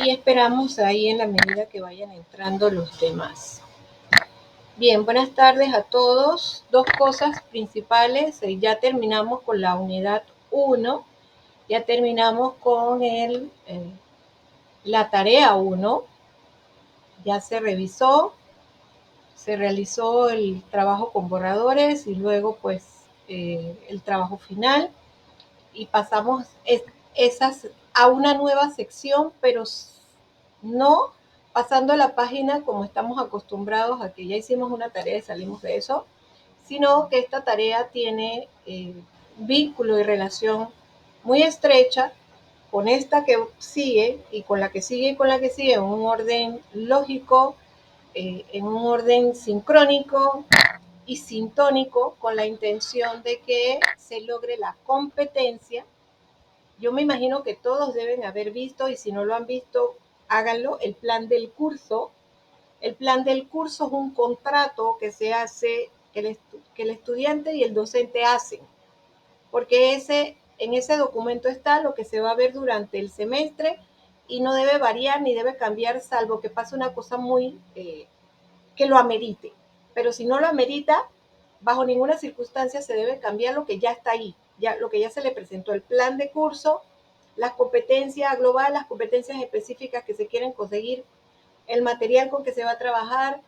y esperamos ahí en la medida que vayan entrando los demás. Bien, buenas tardes a todos. Dos cosas principales. Ya terminamos con la unidad 1, ya terminamos con la tarea 1, ya se revisó, se realizó el trabajo con borradores y luego pues el trabajo final y pasamos esas a una nueva sección, pero no pasando la página como estamos acostumbrados a que ya hicimos una tarea y salimos de eso, sino que esta tarea tiene vínculo y relación muy estrecha con esta que sigue y con la que sigue y con la que sigue en un orden lógico, en un orden sincrónico y sintónico, con la intención de que se logre la competencia. Yo me imagino que todos deben haber visto, y si no lo han visto, háganlo, el plan del curso. El plan del curso es un contrato que se hace, que el estudiante y el docente hacen, porque en ese documento está lo que se va a ver durante el semestre y no debe variar ni debe cambiar, salvo que pase una cosa muy que lo amerite. Pero si no lo amerita, bajo ninguna circunstancia se debe cambiar lo que ya está ahí, ya, lo que ya se le presentó, el plan de curso, las competencias globales, las competencias específicas que se quieren conseguir, el material con que se va a trabajar,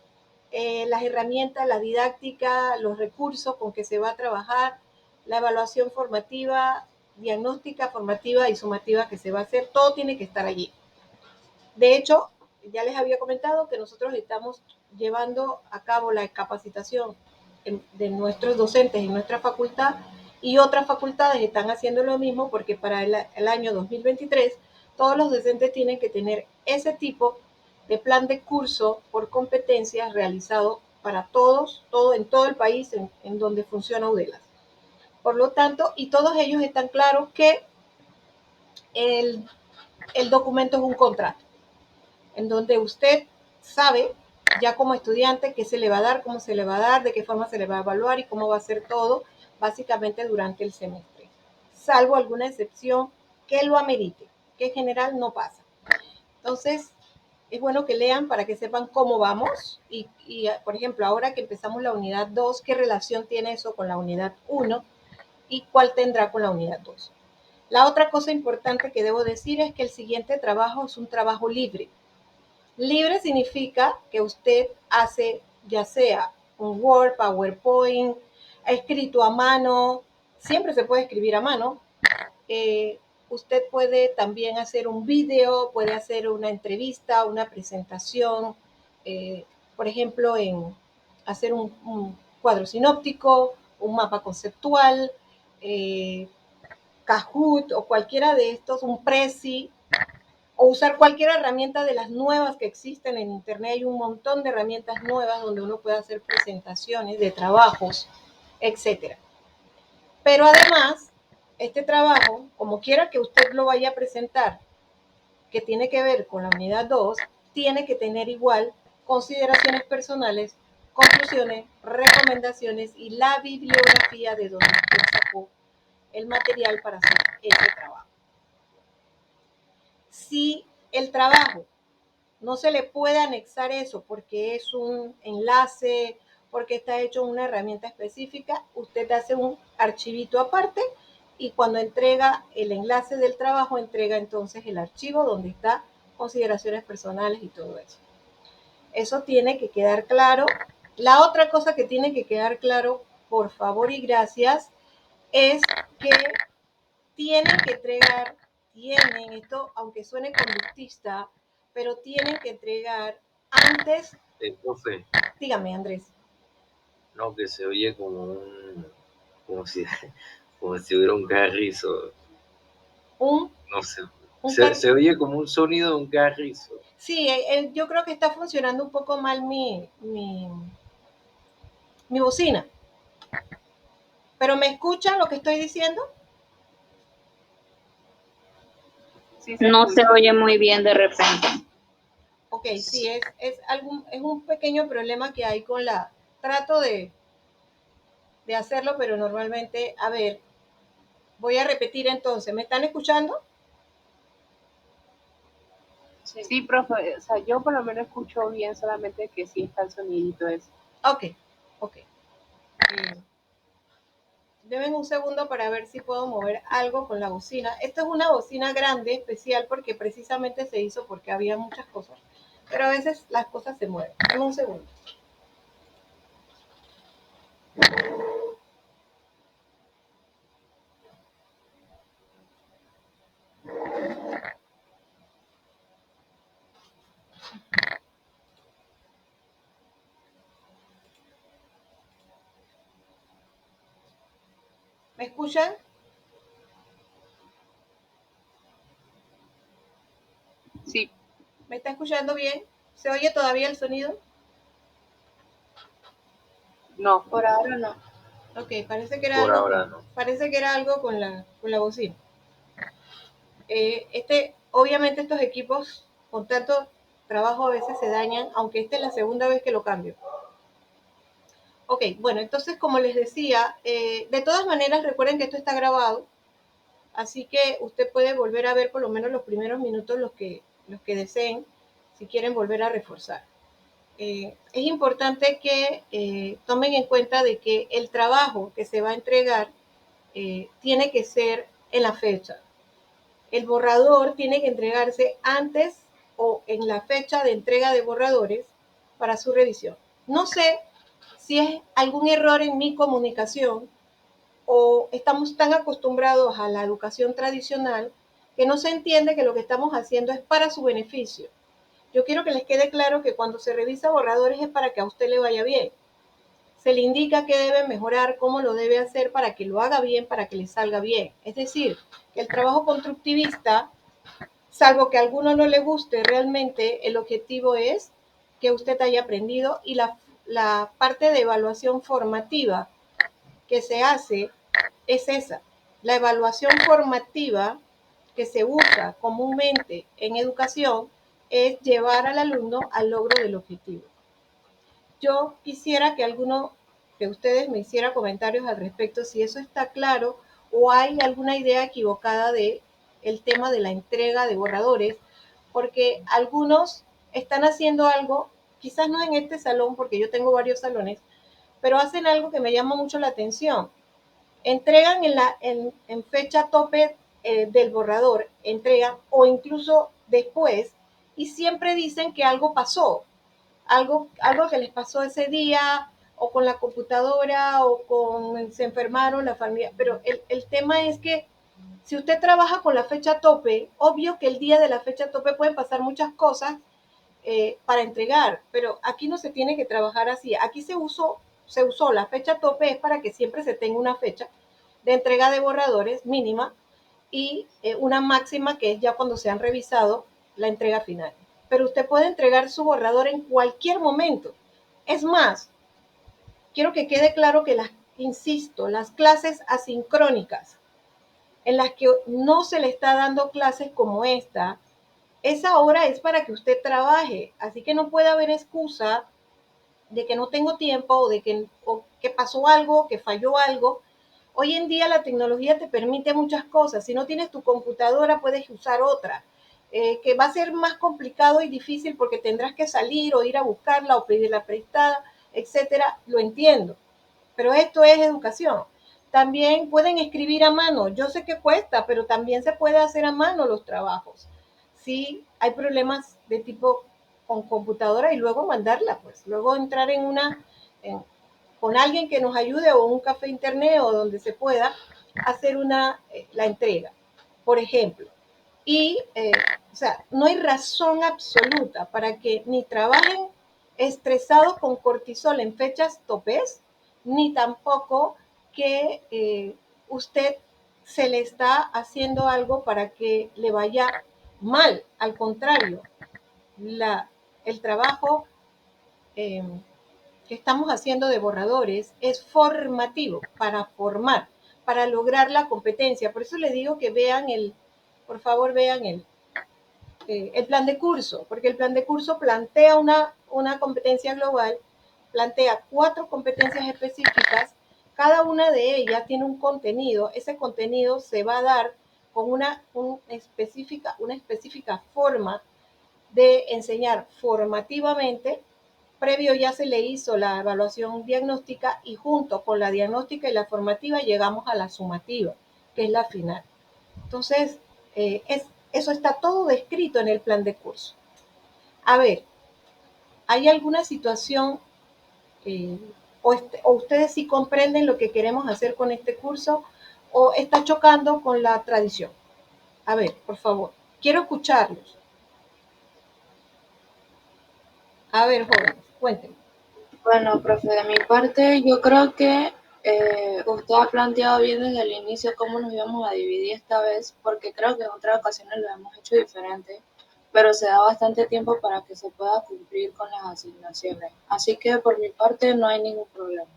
las herramientas, la didáctica, los recursos con que se va a trabajar, la evaluación formativa, diagnóstica, formativa y sumativa que se va a hacer, todo tiene que estar allí. De hecho, ya les había comentado que nosotros estamos llevando a cabo la capacitación de nuestros docentes en nuestra facultad y otras facultades están haciendo lo mismo porque para el año 2023 todos los docentes tienen que tener ese tipo de plan de curso por competencias realizado para todos, en todo el país en donde funciona UDELAS. Por lo tanto, y todos ellos están claros que el, el documento es un contrato en donde usted sabe ya como estudiante qué se le va a dar, cómo se le va a dar, de qué forma se le va a evaluar y cómo va a ser todo, básicamente durante el semestre, salvo alguna excepción que lo amerite, que en general no pasa. Entonces, es bueno que lean para que sepan cómo vamos y por ejemplo, ahora que empezamos la unidad 2, ¿qué relación tiene eso con la unidad 1 y cuál tendrá con la unidad 2? La otra cosa importante que debo decir es que el siguiente trabajo es un trabajo libre. Libre significa que usted hace ya sea un Word, PowerPoint, escrito a mano, siempre se puede escribir a mano. Usted puede también hacer un video, puede hacer una entrevista, una presentación, por ejemplo, hacer un cuadro sinóptico, un mapa conceptual, Kahoot o cualquiera de estos, un Prezi, o usar cualquier herramienta de las nuevas que existen en Internet. Hay un montón de herramientas nuevas donde uno puede hacer presentaciones de trabajos, etcétera. Pero además, este trabajo, como quiera que usted lo vaya a presentar, que tiene que ver con la unidad 2, tiene que tener igual consideraciones personales, conclusiones, recomendaciones y la bibliografía de donde usted sacó el material para hacer ese trabajo. Si el trabajo no se le puede anexar eso porque es un enlace, porque está hecho en una herramienta específica, usted hace un archivito aparte y cuando entrega el enlace del trabajo, entrega entonces el archivo donde está consideraciones personales y todo eso. Eso tiene que quedar claro. La otra cosa que tiene que quedar claro, por favor y gracias, es que tienen, esto aunque suene conductista, pero tienen que entregar antes. Profe, Dígame, Andrés. no, que se oye como si, como si hubiera un carrizo, Un, no sé, un se oye como un sonido de un carrizo. Sí, yo creo que está funcionando un poco mal mi bocina. ¿Pero me escuchan lo que estoy diciendo? Sí, no se oye muy bien de repente. Ok, sí, es un pequeño problema que hay con la... Trato de hacerlo, pero normalmente, a ver, voy a repetir entonces. ¿Me están escuchando? Sí, profe, o sea, yo por lo menos escucho bien, solamente que sí está el sonidito ese. Ok, ok. Deben un segundo para ver si puedo mover algo con la bocina. Esta es una bocina grande, especial, porque precisamente se hizo porque había muchas cosas. Pero a veces las cosas se mueven. Dame un segundo. ¿Me escuchan? Sí. ¿Me está escuchando bien? ¿Se oye todavía el sonido? No. Por ahora no. Ok, parece que era Por algo ahora no. parece que era algo con la bocina. Obviamente estos equipos con tanto trabajo a veces se dañan, aunque esta es la segunda vez que lo cambio. Ok, bueno, entonces como les decía, de todas maneras recuerden que esto está grabado, así que usted puede volver a ver por lo menos los primeros minutos los que deseen, si quieren volver a reforzar. Es importante que tomen en cuenta de que el trabajo que se va a entregar tiene que ser en la fecha. El borrador tiene que entregarse antes o en la fecha de entrega de borradores para su revisión. No sé si es algún error en mi comunicación o estamos tan acostumbrados a la educación tradicional que no se entiende que lo que estamos haciendo es para su beneficio. Yo quiero que les quede claro que cuando se revisa borradores es para que a usted le vaya bien. Se le indica qué debe mejorar, cómo lo debe hacer para que lo haga bien, para que le salga bien. Es decir, que el trabajo constructivista, salvo que a alguno no le guste, realmente el objetivo es que usted haya aprendido y la parte de evaluación formativa que se hace es esa. La evaluación formativa que se usa comúnmente en educación es llevar al alumno al logro del objetivo. Yo quisiera que alguno de ustedes me hiciera comentarios al respecto, si eso está claro o hay alguna idea equivocada de el tema de la entrega de borradores, porque algunos están haciendo algo, quizás no en este salón, porque yo tengo varios salones, pero hacen algo que me llama mucho la atención. Entregan en fecha tope del borrador, entregan o incluso después, y siempre dicen que algo pasó, algo que les pasó ese día, o con la computadora, o se enfermaron la familia. Pero el tema es que si usted trabaja con la fecha tope, obvio que el día de la fecha tope pueden pasar muchas cosas para entregar, pero aquí no se tiene que trabajar así. Aquí se usó la fecha tope, es para que siempre se tenga una fecha de entrega de borradores mínima y una máxima que es ya cuando se han revisado la entrega final. Pero usted puede entregar su borrador en cualquier momento. Es más, quiero que quede claro que insisto, las clases asincrónicas en las que no se le está dando clases como esa hora es para que usted trabaje. Así que no puede haber excusa de que no tengo tiempo o que pasó algo, que falló algo. Hoy en día la tecnología te permite muchas cosas. Si no tienes tu computadora, puedes usar otra, que va a ser más complicado y difícil porque tendrás que salir o ir a buscarla o pedirla prestada, etcétera. Lo entiendo, pero esto es educación. También pueden escribir a mano. Yo sé que cuesta, pero también se puede hacer a mano los trabajos. Si hay problemas de tipo con computadora y luego mandarla, pues luego entrar con alguien que nos ayude o un café internet o donde se pueda hacer la entrega, por ejemplo. Y, o sea, no hay razón absoluta para que ni trabajen estresados con cortisol en fechas topes, ni tampoco que usted se le está haciendo algo para que le vaya mal. Al contrario, el trabajo que estamos haciendo de borradores es formativo, para formar, para lograr la competencia. Por eso le digo que por favor vean el plan de curso, porque el plan de curso plantea una competencia global, plantea 4 competencias específicas, cada una de ellas tiene un contenido, ese contenido se va a dar con una específica forma de enseñar formativamente. Previo ya se le hizo la evaluación diagnóstica y junto con la diagnóstica y la formativa llegamos a la sumativa, que es la final. Entonces, eso está todo descrito en el plan de curso. A ver, ¿hay alguna situación o ustedes sí comprenden lo que queremos hacer con este curso o está chocando con la tradición? A ver, por favor, quiero escucharlos. A ver, jóvenes, cuéntenme. Bueno, profe, de mi parte, yo creo que usted ha planteado bien desde el inicio cómo nos íbamos a dividir esta vez, porque creo que en otras ocasiones lo hemos hecho diferente, pero se da bastante tiempo para que se pueda cumplir con las asignaciones. Así que por mi parte no hay ningún problema.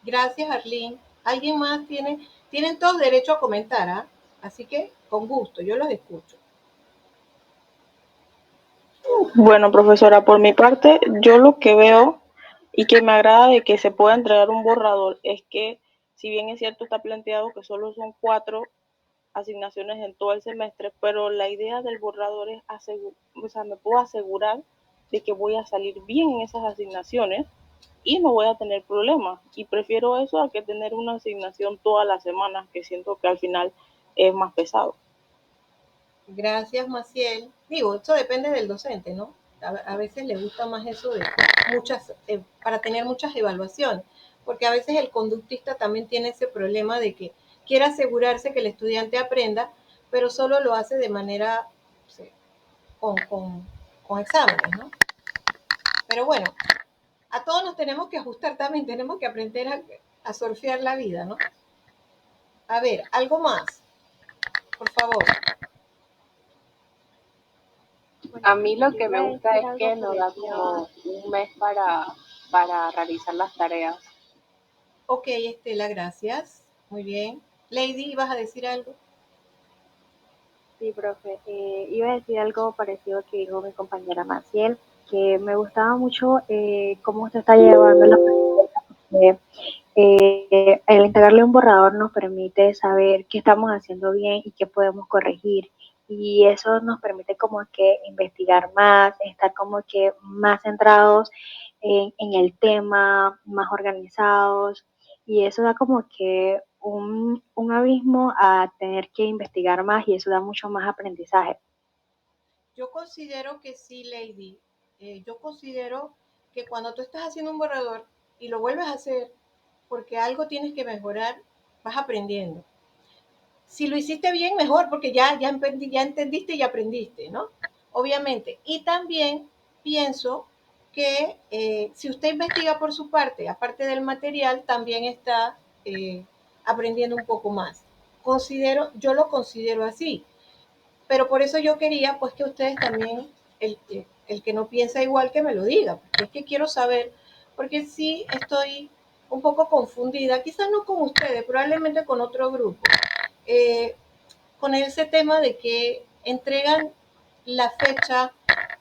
Gracias, Arlene. ¿Alguien más tiene? Tienen todos derecho a comentar, ¿ah? Así que con gusto, yo los escucho. Bueno, profesora, por mi parte, yo lo que veo y que me agrada de que se pueda entregar un borrador es que, si bien es cierto, está planteado que solo son 4 asignaciones en todo el semestre, pero la idea del borrador es me puedo asegurar de que voy a salir bien en esas asignaciones y no voy a tener problemas. Y prefiero eso a que tener una asignación todas las semanas, que siento que al final es más pesado. Gracias, Maciel. Digo, esto depende del docente, ¿no? A veces le gusta más eso de para tener muchas evaluaciones, porque a veces el conductista también tiene ese problema de que quiere asegurarse que el estudiante aprenda, pero solo lo hace de manera, no sé, con exámenes, ¿no? Pero bueno, a todos nos tenemos que ajustar también, tenemos que aprender a surfear la vida, ¿no? A ver, algo más, por favor. A mí lo que me gusta es que nos da como un mes para realizar las tareas. Ok, Estela, gracias. Muy bien. Lady, ¿ibas a decir algo? Sí, profe. Iba a decir algo parecido que dijo mi compañera Maciel, que me gustaba mucho cómo usted está llevando la presentación. El entregarle un borrador nos permite saber qué estamos haciendo bien y qué podemos corregir. Y eso nos permite como que investigar más, estar como que más centrados en el tema, más organizados. Y eso da como que un abismo a tener que investigar más y eso da mucho más aprendizaje. Yo considero que sí, Lady. Yo considero que cuando tú estás haciendo un borrador y lo vuelves a hacer porque algo tienes que mejorar, vas aprendiendo. Si lo hiciste bien, mejor, porque ya entendiste y aprendiste, ¿no? Obviamente. Y también pienso que si usted investiga por su parte, aparte del material, también está aprendiendo un poco más. Yo lo considero así. Pero por eso yo quería, pues, que ustedes también, el que no piensa igual, que me lo diga. Porque es que quiero saber, porque sí estoy un poco confundida, quizás no con ustedes, probablemente con otro grupo eh, con ese tema de que entregan la fecha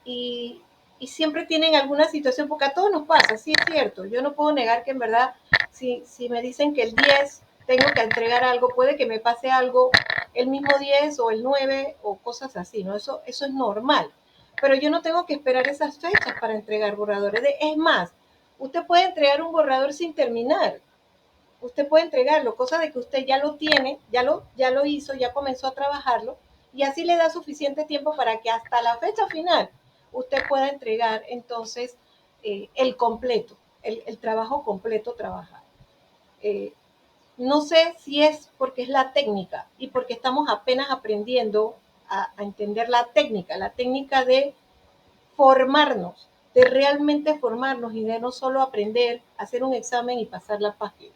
y, y, siempre tienen alguna situación, porque a todos nos pasa, sí es cierto, yo no puedo negar que en verdad, si me dicen que el 10 tengo que entregar algo, puede que me pase algo el mismo 10 o el 9 o cosas así, ¿no? Eso es normal, pero yo no tengo que esperar esas fechas para entregar borradores. Es más, usted puede entregar un borrador sin terminar, usted puede entregarlo, cosa de que usted ya lo tiene, ya lo hizo, ya comenzó a trabajarlo y así le da suficiente tiempo para que hasta la fecha final usted pueda entregar entonces el completo, el trabajo completo trabajado. No sé si es porque es la técnica y porque estamos apenas aprendiendo a entender la técnica de formarnos, de realmente formarnos y de no solo aprender, hacer un examen y pasar la página.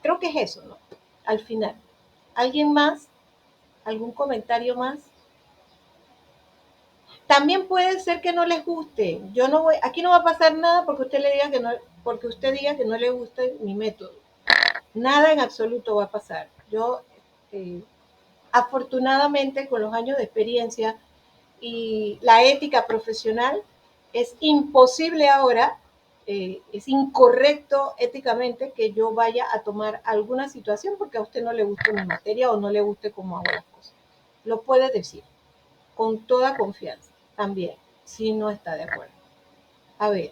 Creo que es eso, ¿no? Al final. ¿Alguien más? ¿Algún comentario más? También puede ser que no les guste. Yo no voy, aquí no va a pasar nada porque usted le diga que no, porque usted diga que no le guste mi método. Nada en absoluto va a pasar. Yo, afortunadamente, con los años de experiencia y la ética profesional, es imposible ahora, es incorrecto éticamente que yo vaya a tomar alguna situación porque a usted no le guste mi materia o no le guste cómo hago las cosas. Lo puede decir con toda confianza también. si no está de acuerdo. A ver.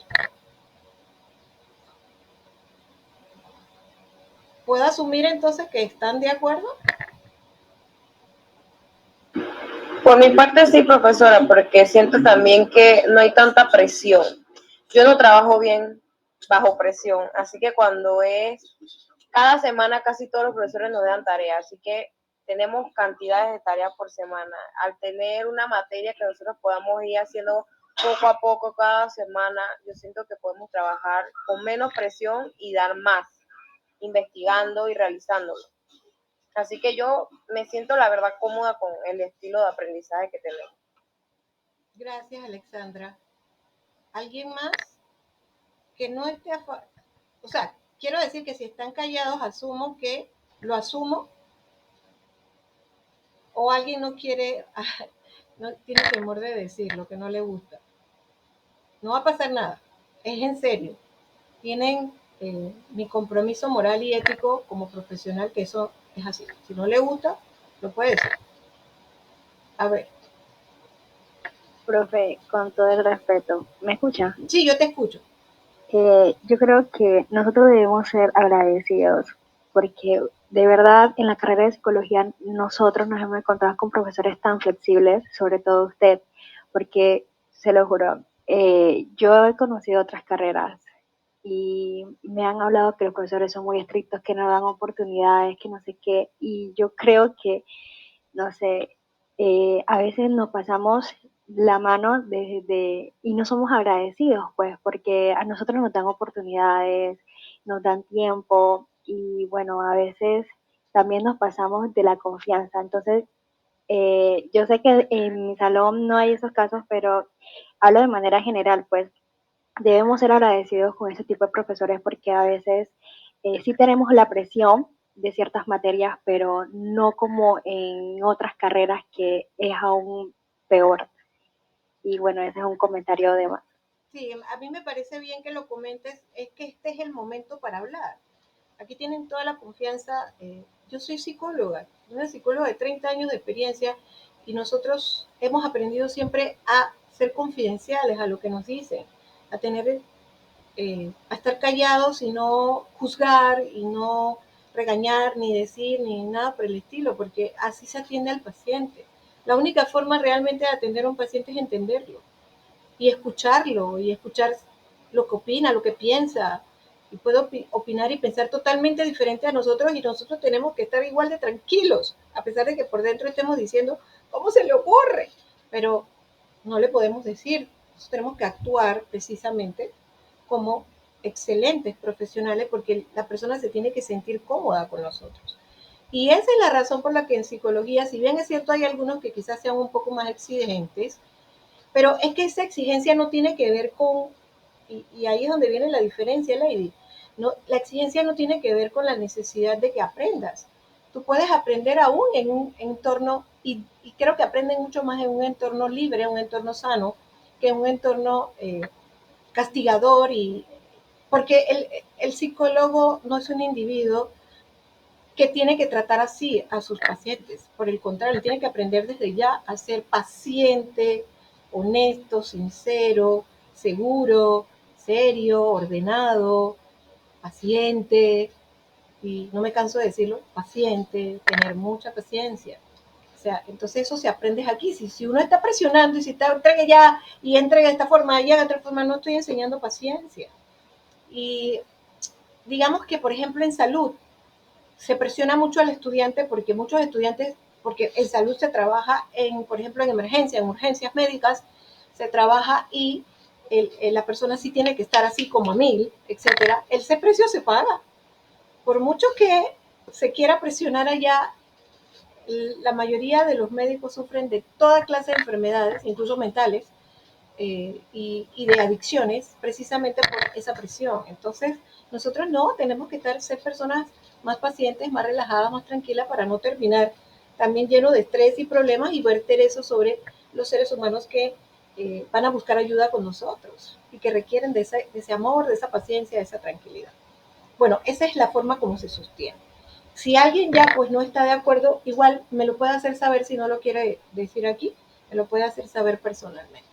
¿Puedo asumir entonces que están de acuerdo? Por mi parte sí, profesora, porque siento también que no hay tanta presión. Yo no trabajo bien bajo presión, así que cuando es cada semana casi todos los profesores nos dan tareas, así que tenemos cantidades de tareas por semana. Al tener una materia que nosotros podamos ir haciendo poco a poco cada semana, yo siento que podemos trabajar con menos presión y dar más, investigando y realizándolo. Así que yo me siento, la verdad, cómoda con el estilo de aprendizaje que tenemos. Gracias, Alexandra. ¿Alguien más que no esté a favor? O sea, quiero decir que si están callados, asumo que lo asumo. O alguien no quiere, no tiene temor de decir lo que no le gusta. No va a pasar nada. Es en serio. Tienen mi compromiso moral y ético como profesional, que eso es así. Si no le gusta, lo puede decir. A ver. Profe, con todo el respeto, ¿me escucha? Sí, yo te escucho. Yo creo que nosotros debemos ser agradecidos porque de verdad en la carrera de psicología nosotros nos hemos encontrado con profesores tan flexibles, sobre todo usted, porque se lo juro, yo he conocido otras carreras y me han hablado que los profesores son muy estrictos, que no dan oportunidades, que no sé qué, y yo creo que, no sé, a veces nos pasamos la mano y no somos agradecidos, pues, porque a nosotros nos dan oportunidades, nos dan tiempo y bueno, a veces también nos pasamos de la confianza. Entonces, yo sé que en mi salón no hay esos casos, pero hablo de manera general, pues debemos ser agradecidos con ese tipo de profesores porque a veces sí tenemos la presión de ciertas materias, pero no como en otras carreras que es aún peor. Y bueno, ese es un comentario de más. Sí, a mí me parece bien que lo comentes, es que este es el momento para hablar. Aquí tienen toda la confianza. Yo soy psicóloga, una psicóloga de 30 años de experiencia y nosotros hemos aprendido siempre a ser confidenciales a lo que nos dicen, a tener, a estar callados y no juzgar y no regañar ni decir ni nada por el estilo, porque así se atiende al paciente. La única forma realmente de atender a un paciente es entenderlo y escuchar lo que opina, lo que piensa. Y puede opinar y pensar totalmente diferente a nosotros y nosotros tenemos que estar igual de tranquilos, a pesar de que por dentro estemos diciendo, ¿cómo se le ocurre? Pero no le podemos decir, nosotros tenemos que actuar precisamente como excelentes profesionales porque la persona se tiene que sentir cómoda con nosotros. Y esa es la razón por la que en psicología, si bien es cierto hay algunos que quizás sean un poco más exigentes, pero es que esa exigencia no tiene que ver con, y ahí es donde viene la diferencia, Lady. No, la exigencia no tiene que ver con la necesidad de que aprendas. Tú puedes aprender aún en un entorno, y creo que aprenden mucho más en un entorno libre, un entorno sano, que en un entorno castigador. Porque el psicólogo no es un individuo que tiene que tratar así a sus pacientes. Por el contrario, tiene que aprender desde ya a ser paciente, honesto, sincero, seguro, serio, ordenado, paciente, y no me canso de decirlo, paciente, tener mucha paciencia. O sea, entonces eso se aprende aquí. Si uno está presionando y si está entregue ya y entrega de esta forma y haga de otra forma, no estoy enseñando paciencia. Y digamos que, por ejemplo, en salud, se presiona mucho al estudiante porque muchos estudiantes, porque en salud se trabaja en, por ejemplo, en emergencia, en urgencias médicas, se trabaja y la persona sí tiene que estar así como a 1000, etcétera. Ese precio se paga. Por mucho que se quiera presionar allá, la mayoría de los médicos sufren de toda clase de enfermedades, incluso mentales, y de adicciones, precisamente por esa presión. Entonces, nosotros no, tenemos que ser personas más pacientes, más relajadas, más tranquilas para no terminar también lleno de estrés y problemas y verter eso sobre los seres humanos que van a buscar ayuda con nosotros y que requieren de ese amor, de esa paciencia, de esa tranquilidad. Bueno, esa es la forma como se sostiene. Si alguien ya pues no está de acuerdo, igual me lo puede hacer saber si no lo quiere decir aquí, me lo puede hacer saber personalmente.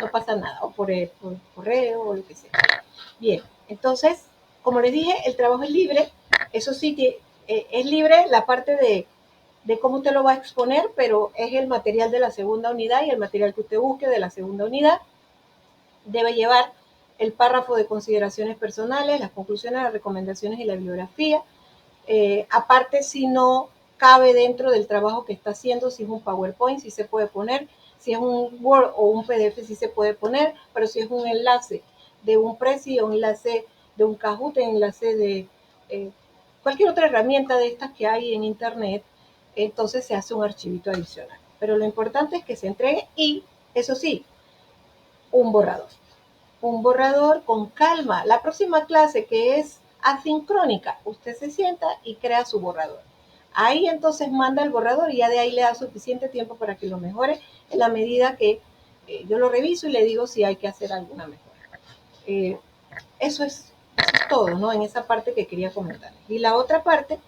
no pasa nada, o por correo o lo que sea. Bien, entonces, como les dije, el trabajo es libre, eso sí, es libre la parte de cómo usted lo va a exponer, pero es el material de la segunda unidad y el material que usted busque de la segunda unidad. Debe llevar el párrafo de consideraciones personales, las conclusiones, las recomendaciones y la bibliografía. Aparte, si no cabe dentro del trabajo que está haciendo, si es un PowerPoint, si se puede poner, si es un Word o un PDF, si se puede poner, pero si es un enlace de un Prezi o un enlace de un Kahoot, un enlace de cualquier otra herramienta de estas que hay en Internet, entonces se hace un archivito adicional. Pero lo importante es que se entregue y, eso sí, un borrador. Un borrador con calma. La próxima clase, que es asincrónica, usted se sienta y crea su borrador. Ahí entonces manda el borrador y ya de ahí le da suficiente tiempo para que lo mejore en la medida que yo lo reviso y le digo si hay que hacer alguna mejora. Eso es todo, ¿no? En esa parte que quería comentar. Y la otra parte,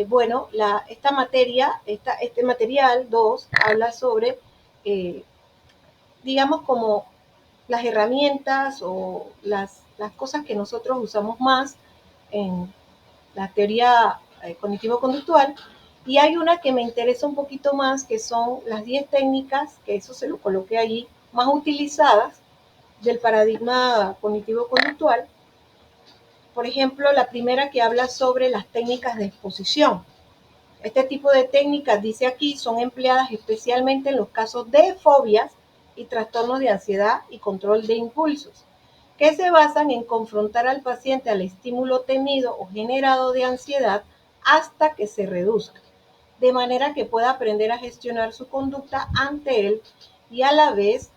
bueno, esta materia, este material 2 habla sobre, digamos, como las herramientas o las cosas que nosotros usamos más en la teoría cognitivo-conductual. Y hay una que me interesa un poquito más, que son las 10 técnicas, que eso se lo coloqué allí, más utilizadas del paradigma cognitivo-conductual. Por ejemplo, la primera que habla sobre las técnicas de exposición. Este tipo de técnicas, dice aquí, son empleadas especialmente en los casos de fobias y trastornos de ansiedad y control de impulsos, que se basan en confrontar al paciente al estímulo temido o generado de ansiedad hasta que se reduzca, de manera que pueda aprender a gestionar su conducta ante él y a la vez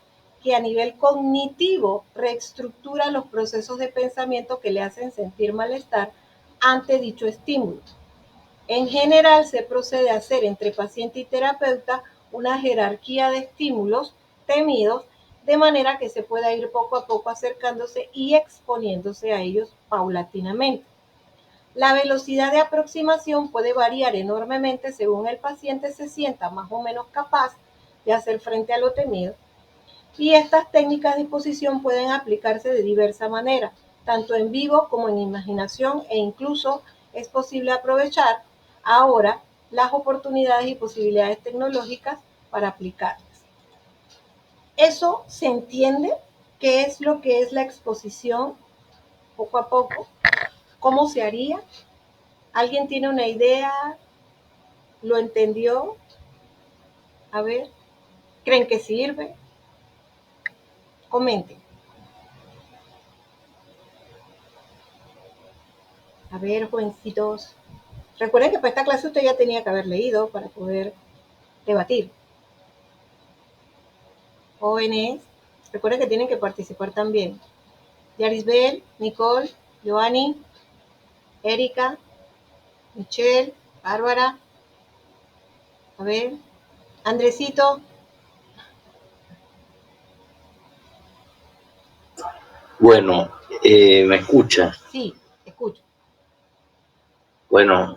que a nivel cognitivo reestructura los procesos de pensamiento que le hacen sentir malestar ante dicho estímulo. En general, se procede a hacer entre paciente y terapeuta una jerarquía de estímulos temidos, de manera que se pueda ir poco a poco acercándose y exponiéndose a ellos paulatinamente. La velocidad de aproximación puede variar enormemente según el paciente se sienta más o menos capaz de hacer frente a lo temido. Y estas técnicas de exposición pueden aplicarse de diversa manera, tanto en vivo como en imaginación, e incluso es posible aprovechar ahora las oportunidades y posibilidades tecnológicas para aplicarlas. Eso se entiende qué es lo que es la exposición poco a poco, cómo se haría. ¿Alguien tiene una idea? ¿Lo entendió? A ver, ¿creen que sirve? Comenten. A ver, jovencitos. Recuerden que para esta clase usted ya tenía que haber leído para poder debatir. Jóvenes, recuerden que tienen que participar también. Yarisbel, Nicole, Joanny, Erika, Michelle, Bárbara. A ver, Andresito. Bueno, ¿me escucha? Sí, escucho. Bueno,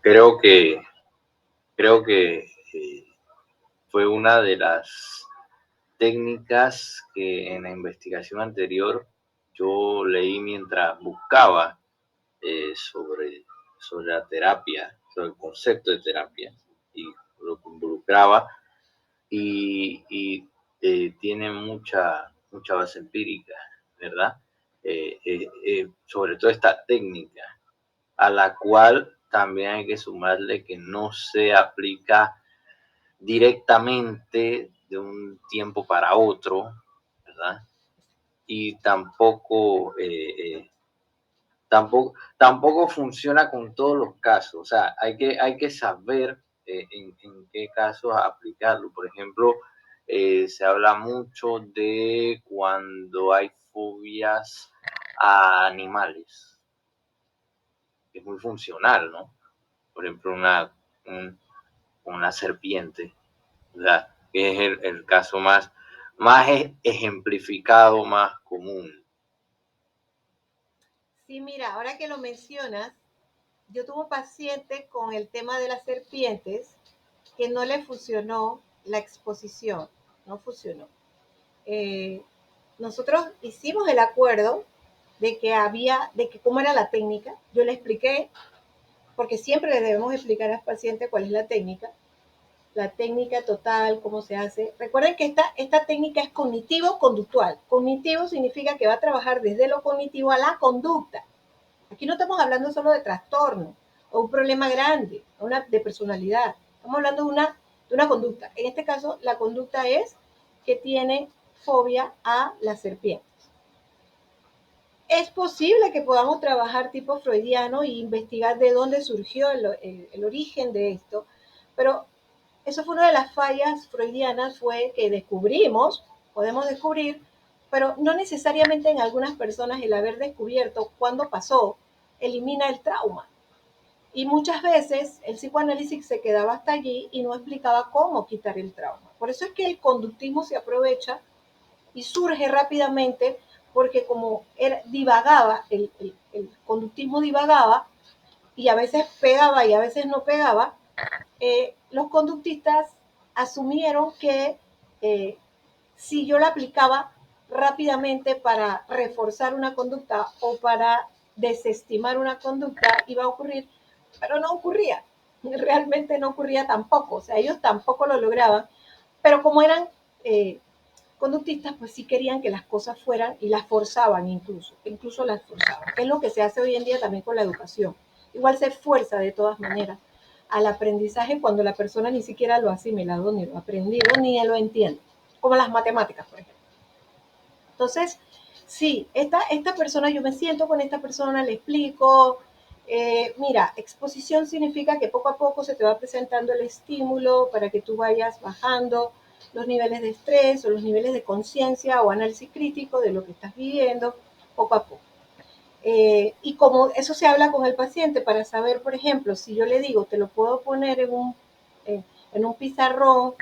creo que fue una de las técnicas que en la investigación anterior yo leí mientras buscaba sobre la terapia, sobre el concepto de terapia y lo que involucraba y tiene mucha base empírica, ¿verdad? Sobre todo esta técnica, a la cual también hay que sumarle que no se aplica directamente de un tiempo para otro, ¿verdad? Y tampoco funciona con todos los casos. O sea, hay que saber en qué casos aplicarlo. Por ejemplo, se habla mucho de cuando hay fobias a animales. Es muy funcional, ¿no? Por ejemplo, una serpiente, ¿verdad? Que es el caso más ejemplificado, más común. Sí, mira, ahora que lo mencionas, yo tuve un paciente con el tema de las serpientes que no le funcionó la exposición, no funcionó. nosotros hicimos el acuerdo de que cómo era la técnica. Yo le expliqué, porque siempre le debemos explicar al paciente cuál es la técnica total, cómo se hace. Recuerden que esta técnica es cognitivo-conductual. Cognitivo significa que va a trabajar desde lo cognitivo a la conducta. Aquí no estamos hablando solo de trastorno o un problema grande, de personalidad. Estamos hablando de una conducta. En este caso, la conducta es que tiene fobia a las serpientes. Es posible que podamos trabajar tipo freudiano e investigar de dónde surgió el origen de esto, pero eso fue una de las fallas freudianas, fue que podemos descubrir, pero no necesariamente en algunas personas el haber descubierto cuándo pasó elimina el trauma. Y muchas veces el psicoanálisis se quedaba hasta allí y no explicaba cómo quitar el trauma. Por eso es que el conductismo se aprovecha y surge rápidamente, porque como divagaba, el conductismo divagaba y a veces pegaba y a veces no pegaba, los conductistas asumieron que si yo la aplicaba rápidamente para reforzar una conducta o para desestimar una conducta, iba a ocurrir, pero no ocurría. Realmente no ocurría tampoco. O sea, ellos tampoco lo lograban, pero como eran conductistas, pues sí querían que las cosas fueran y las forzaban incluso las forzaban, que es lo que se hace hoy en día también con la educación. Igual se fuerza de todas maneras al aprendizaje cuando la persona ni siquiera lo ha asimilado, ni lo ha aprendido, ni lo entiende, como las matemáticas, por ejemplo. Entonces, sí, esta persona, yo me siento con esta persona, le explico, mira, exposición significa que poco a poco se te va presentando el estímulo para que tú vayas bajando los niveles de estrés o los niveles de conciencia o análisis crítico de lo que estás viviendo poco a poco. Y como eso se habla con el paciente para saber, por ejemplo, si yo le digo, te lo puedo poner en un pizarrón,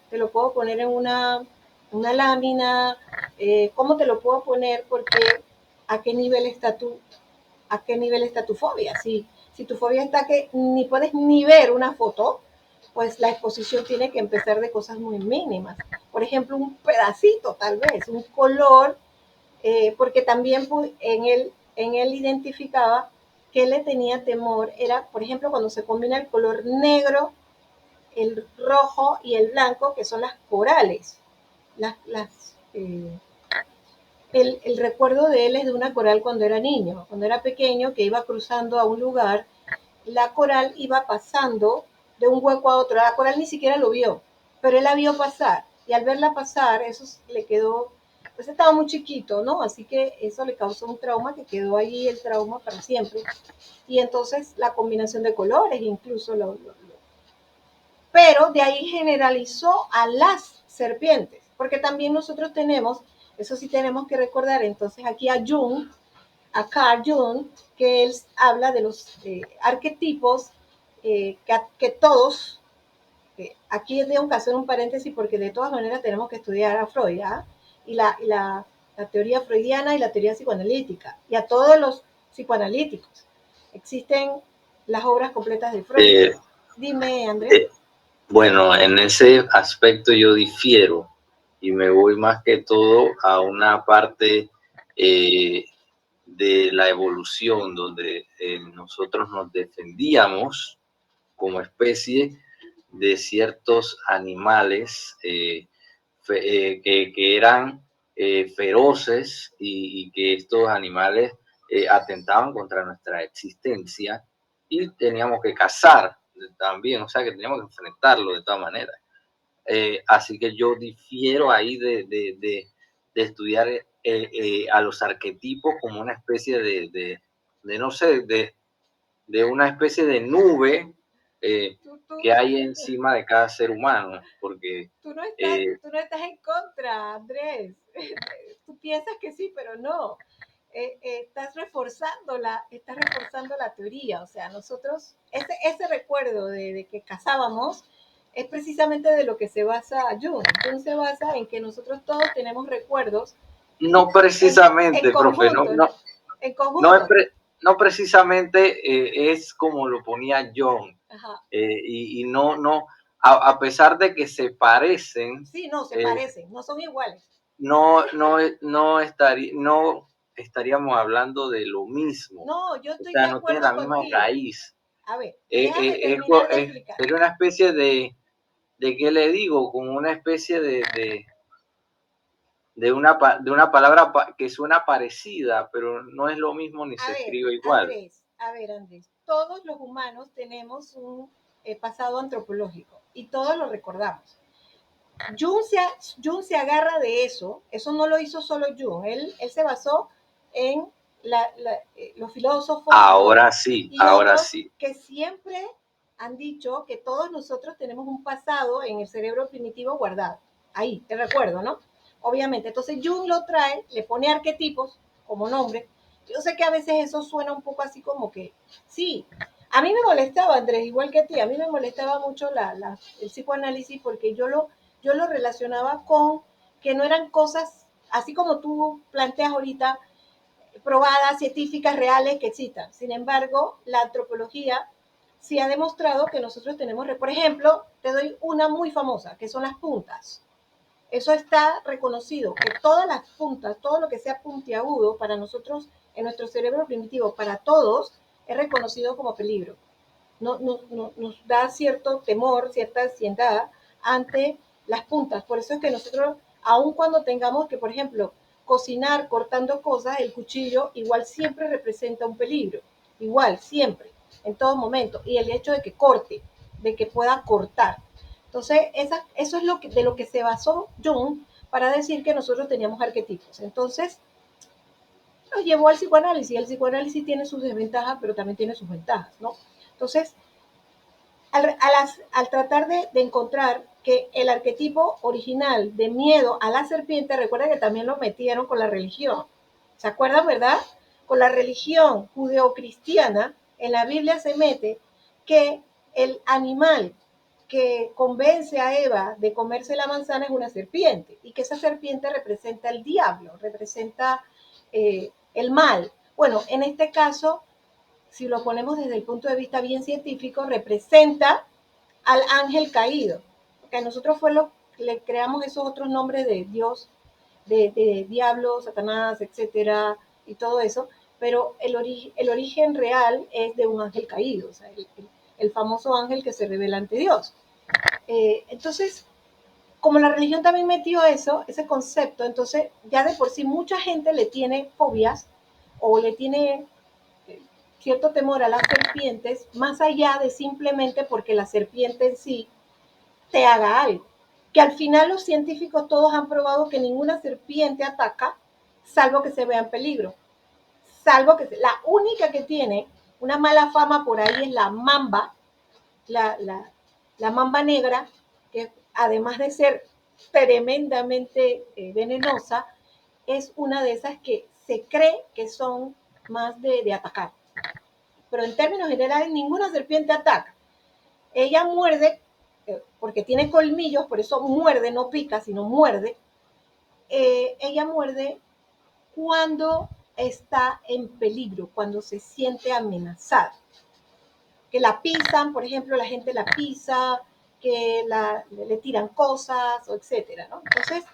te lo puedo poner en una lámina, ¿cómo te lo puedo poner? Porque ¿a qué nivel está tu fobia? Si tu fobia está que ni puedes ni ver una foto, pues la exposición tiene que empezar de cosas muy mínimas. Por ejemplo, un pedacito tal vez, un color, porque también pues, en él identificaba que le tenía temor, era, por ejemplo, cuando se combina el color negro, el rojo y el blanco, que son las corales. El recuerdo de él es de una coral cuando era niño, cuando era pequeño, que iba cruzando a un lugar, la coral iba pasando de un hueco a otro. La coral ni siquiera lo vio, pero él la vio pasar. Y al verla pasar, eso le quedó, pues estaba muy chiquito, ¿no? Así que eso le causó un trauma que quedó ahí, el trauma para siempre. Y entonces la combinación de colores incluso pero de ahí generalizó a las serpientes, porque también nosotros tenemos, eso sí tenemos que recordar, entonces aquí a Carl Jung, que él habla de los arquetipos que todos, aquí tengo que hacer un paréntesis porque de todas maneras tenemos que estudiar a Freud, ¿ah? y la teoría freudiana y la teoría psicoanalítica, y a todos los psicoanalíticos. Existen las obras completas de Freud. Dime, Andrés. Bueno, en ese aspecto yo difiero y me voy más que todo a una parte de la evolución donde nosotros nos defendíamos como especie de ciertos animales que eran feroces y que estos animales atentaban contra nuestra existencia y teníamos que cazar también, o sea que teníamos que enfrentarlo de todas maneras. Así que yo difiero ahí de estudiar a los arquetipos como una especie de no sé, de una especie de nube que hay encima de cada ser humano, porque tú no estás en contra, Andrés. Tú piensas que sí, pero no. Estás reforzando la teoría. O sea, nosotros, ese recuerdo de que cazábamos es precisamente de lo que se basa Jung. Jung se basa en que nosotros todos tenemos recuerdos. No precisamente, en conjunto, profe, en conjunto. No precisamente es como lo ponía Jung. Y no, a pesar de que se parecen. Sí, no, se parecen, no son iguales. no estaríamos hablando de lo mismo. No, yo O estoy sea, de no tiene la acuerdo misma contigo. raíz. A ver, déjame terminar de explicar. Sería una especie de ¿qué le digo? Como una especie de una palabra que suena parecida, pero no es lo mismo ni se escribe igual. Andrés, todos los humanos tenemos un pasado antropológico y todos lo recordamos. Jung se agarra de eso no lo hizo solo Jung, él se basó en los filósofos ahora sí, que siempre han dicho que todos nosotros tenemos un pasado en el cerebro primitivo guardado. Ahí, te recuerdo, ¿no? Obviamente. Entonces Jung lo trae, le pone arquetipos como nombre. Yo sé que a veces eso suena un poco así como que, sí, a mí me molestaba, Andrés, igual que a ti, a mí me molestaba mucho el psicoanálisis porque yo lo relacionaba con que no eran cosas, así como tú planteas ahorita, probadas, científicas, reales, que existan. Sin embargo, la antropología sí ha demostrado que nosotros tenemos, por ejemplo, te doy una muy famosa, que son las puntas. Eso está reconocido, que todas las puntas, todo lo que sea puntiagudo para nosotros, en nuestro cerebro primitivo, para todos, es reconocido como peligro. Nos da cierto temor, cierta ansiedad ante las puntas. Por eso es que nosotros, aun cuando tengamos que, por ejemplo, cocinar cortando cosas, el cuchillo igual siempre representa un peligro. Igual, siempre, en todo momento. Y el hecho de que corte, de que pueda cortar. Entonces, eso es de lo que se basó Jung para decir que nosotros teníamos arquetipos. Entonces, nos llevó al psicoanálisis. El psicoanálisis tiene sus desventajas, pero también tiene sus ventajas, ¿no? Entonces, al tratar de encontrar que el arquetipo original de miedo a la serpiente, recuerda que también lo metieron con la religión. ¿Se acuerdan, verdad? Con la religión judeocristiana, en la Biblia se mete que el animal que convence a Eva de comerse la manzana es una serpiente y que esa serpiente representa el diablo, representa el mal. Bueno, en este caso, si lo ponemos desde el punto de vista bien científico, representa al ángel caído. Porque nosotros le creamos esos otros nombres de Dios, de diablo, Satanás, etcétera, y todo eso, pero el origen real es de un ángel caído, o sea, el famoso ángel que se revela ante Dios. Entonces, como la religión también metió ese concepto, entonces ya de por sí mucha gente le tiene fobias o le tiene cierto temor a las serpientes, más allá de simplemente porque la serpiente en sí te haga algo. Que al final los científicos todos han probado que ninguna serpiente ataca, salvo que se vea en peligro. Salvo que la única que tiene una mala fama por ahí es la mamba, la mamba negra, que además de ser tremendamente venenosa, es una de esas que se cree que son más de atacar. Pero en términos generales, ninguna serpiente ataca. Ella muerde, porque tiene colmillos, por eso muerde, no pica, sino muerde. Ella muerde cuando está en peligro, cuando se siente amenazada. Que la pisan, por ejemplo, la gente la pisa, que le tiran cosas, etcétera, ¿no? Entonces,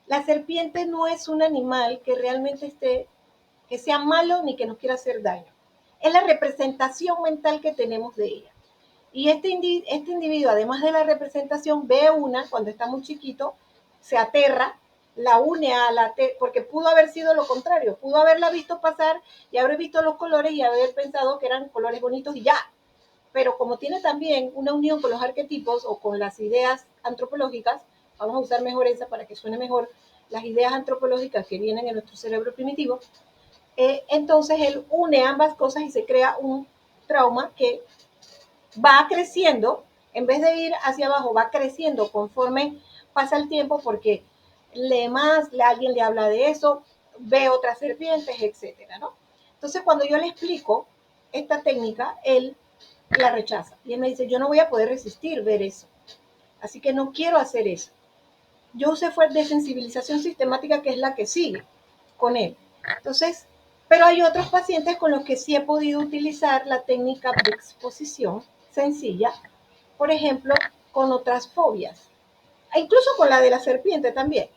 la serpiente no es un animal que realmente que sea malo ni que nos quiera hacer daño. Es la representación mental que tenemos de ella. Y este individuo, además de la representación, ve una cuando está muy chiquito, se aterra, la une porque pudo haber sido lo contrario, pudo haberla visto pasar y haber visto los colores y haber pensado que eran colores bonitos y ya. Pero como tiene también una unión con los arquetipos o con las ideas antropológicas, vamos a usar mejor esa para que suene mejor, las ideas antropológicas que vienen en nuestro cerebro primitivo, entonces él une ambas cosas y se crea un trauma que va creciendo, en vez de ir hacia abajo, va creciendo conforme pasa el tiempo porque lee más, alguien le habla de eso, ve otras serpientes, etcétera, ¿no? Entonces, cuando yo le explico esta técnica, él la rechaza. Y él me dice, yo no voy a poder resistir ver eso. Así que no quiero hacer eso. Yo usé fue desensibilización sistemática, que es la que sigue con él. Entonces, pero hay otros pacientes con los que sí he podido utilizar la técnica de exposición sencilla, por ejemplo, con otras fobias, e incluso con la de la serpiente también.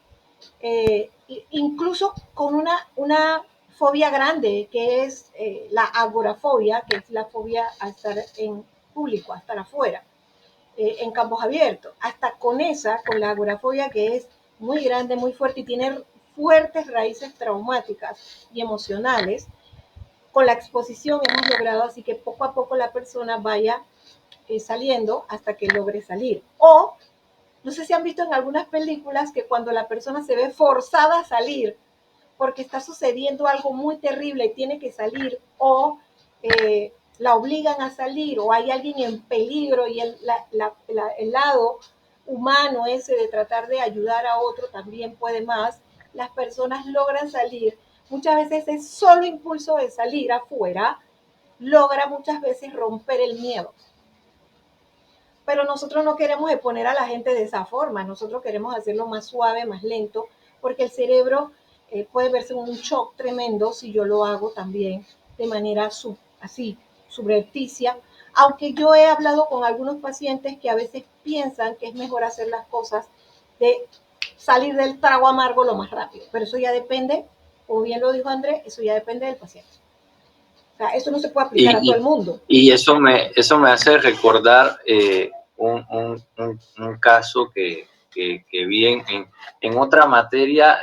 incluso con una fobia grande, que es la agorafobia, que es la fobia a estar en público, a estar afuera, en campos abiertos. Hasta con la agorafobia, que es muy grande, muy fuerte y tiene fuertes raíces traumáticas y emocionales, con la exposición hemos logrado así que poco a poco la persona vaya saliendo hasta que logre salir. O no sé si han visto en algunas películas que cuando la persona se ve forzada a salir porque está sucediendo algo muy terrible y tiene que salir, o la obligan a salir, o hay alguien en peligro y el lado humano ese de tratar de ayudar a otro también puede más, las personas logran salir. Muchas veces ese solo impulso de salir afuera logra muchas veces romper el miedo. Pero nosotros no queremos exponer a la gente de esa forma, nosotros queremos hacerlo más suave, más lento, porque el cerebro puede verse un shock tremendo si yo lo hago también de manera así, subrepticia, aunque yo he hablado con algunos pacientes que a veces piensan que es mejor hacer las cosas de salir del trago amargo lo más rápido, pero eso ya depende, como bien lo dijo Andrés, eso ya depende del paciente. O sea, eso no se puede aplicar a todo el mundo. Y eso me hace recordar un caso que vi en otra materia.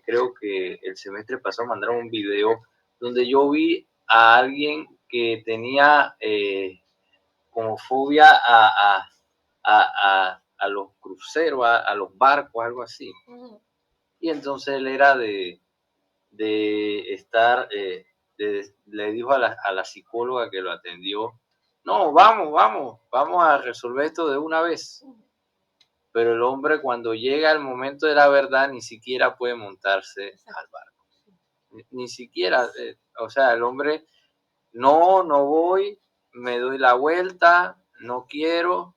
Creo que el semestre pasado mandaron un video donde yo vi a alguien que tenía como fobia a los cruceros, a los barcos, algo así. Uh-huh. Y entonces él era de estar, le dijo a la psicóloga que lo atendió, no, vamos a resolver esto de una vez. Pero el hombre, cuando llega el momento de la verdad, ni siquiera puede montarse al barco. Ni siquiera, o sea, el hombre, no voy, me doy la vuelta, no quiero,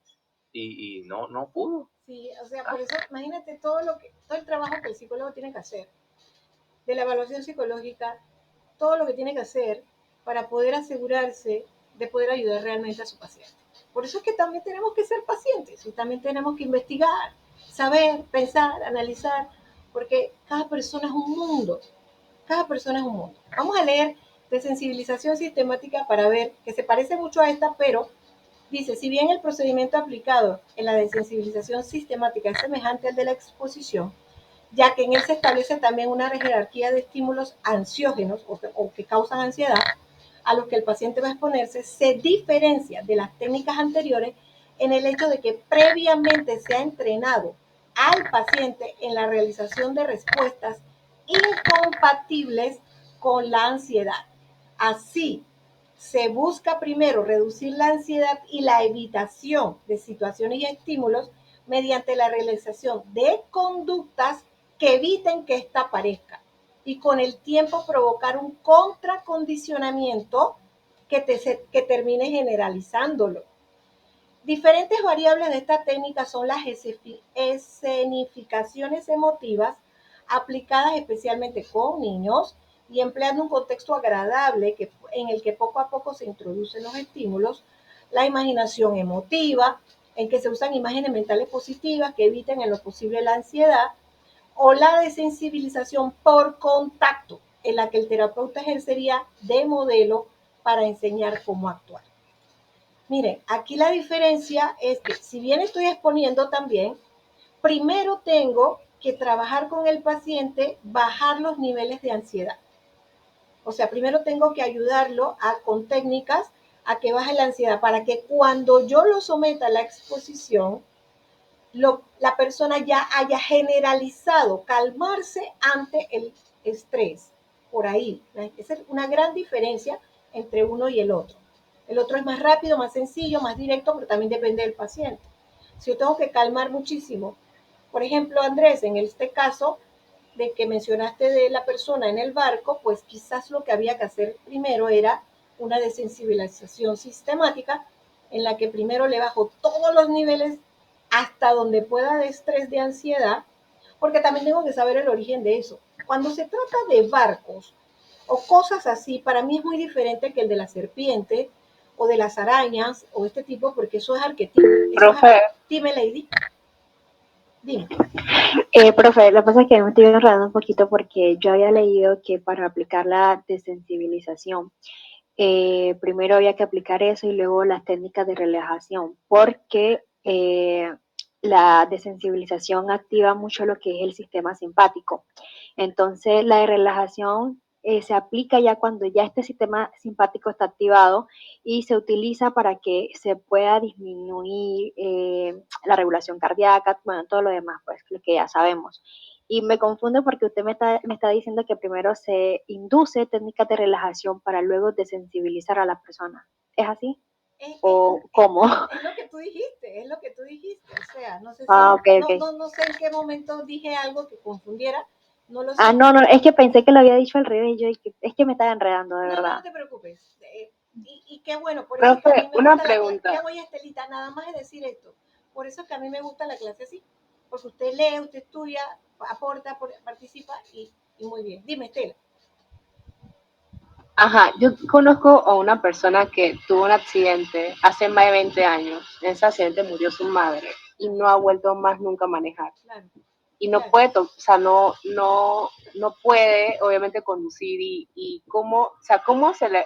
y no pudo. Sí, o sea, por eso, imagínate todo el trabajo que el psicólogo tiene que hacer, de la evaluación psicológica, todo lo que tiene que hacer para poder asegurarse de poder ayudar realmente a su paciente. Por eso es que también tenemos que ser pacientes y también tenemos que investigar, saber, pensar, analizar, porque cada persona es un mundo, cada persona es un mundo. Vamos a leer de sensibilización sistemática para ver que se parece mucho a esta, pero dice, si bien el procedimiento aplicado en la desensibilización sistemática es semejante al de la exposición, ya que en él se establece también una jerarquía de estímulos ansiógenos o que causan ansiedad a los que el paciente va a exponerse, se diferencia de las técnicas anteriores en el hecho de que previamente se ha entrenado al paciente en la realización de respuestas incompatibles con la ansiedad. Así, se busca primero reducir la ansiedad y la evitación de situaciones y estímulos mediante la realización de conductas que eviten que ésta aparezca y con el tiempo provocar un contracondicionamiento que termine generalizándolo. Diferentes variables de esta técnica son las escenificaciones emotivas aplicadas especialmente con niños y empleando un contexto agradable en el que poco a poco se introducen los estímulos, la imaginación emotiva, en que se usan imágenes mentales positivas que eviten en lo posible la ansiedad, o la desensibilización por contacto, en la que el terapeuta ejercería de modelo para enseñar cómo actuar. Miren, aquí la diferencia es que si bien estoy exponiendo también, primero tengo que trabajar con el paciente, bajar los niveles de ansiedad. O sea, primero tengo que ayudarlo con técnicas a que baje la ansiedad para que cuando yo lo someta a la exposición, la persona ya haya generalizado calmarse ante el estrés. Por ahí. Esa es una gran diferencia entre uno y el otro. El otro es más rápido, más sencillo, más directo, pero también depende del paciente. Si yo tengo que calmar muchísimo, por ejemplo, Andrés, en este caso de que mencionaste de la persona en el barco, pues quizás lo que había que hacer primero era una desensibilización sistemática en la que primero le bajo todos los niveles hasta donde pueda de estrés, de ansiedad, porque también tengo que saber el origen de eso. Cuando se trata de barcos o cosas así, para mí es muy diferente que el de la serpiente o de las arañas o este tipo, porque eso es arquetipo. Profe. Dime, Lady. Dime. Profe, lo que pasa es que me estoy enredando un poquito porque yo había leído que para aplicar la desensibilización, primero había que aplicar eso y luego las técnicas de relajación, porque la desensibilización activa mucho lo que es el sistema simpático. Entonces, la de relajación se aplica ya cuando ya este sistema simpático está activado y se utiliza para que se pueda disminuir la regulación cardíaca, bueno, todo lo demás, pues lo que ya sabemos. Y me confunde porque usted me está diciendo que primero se induce técnicas de relajación para luego desensibilizar a la persona. ¿Es así? ¿O cómo? Es lo que tú dijiste, es lo que tú dijiste. O sea, no sé si okay. no sé en qué momento dije algo que confundiera, no lo sé. No, es que pensé que lo había dicho al revés, yo es que me estaba enredando, de verdad. No te preocupes. Y qué bueno, por Profe, eso es que a mí me una gusta pregunta. ya voy, Estelita, nada más de decir esto. Por eso es que a mí me gusta la clase así, porque usted lee, usted estudia, aporta, participa y muy bien. Dime, Estela. Ajá, yo conozco a una persona que tuvo un accidente hace más de 20 años. En ese accidente murió su madre y no ha vuelto más nunca a manejar. Claro. Y no puede, o sea, no puede obviamente conducir y cómo, o sea, cómo se le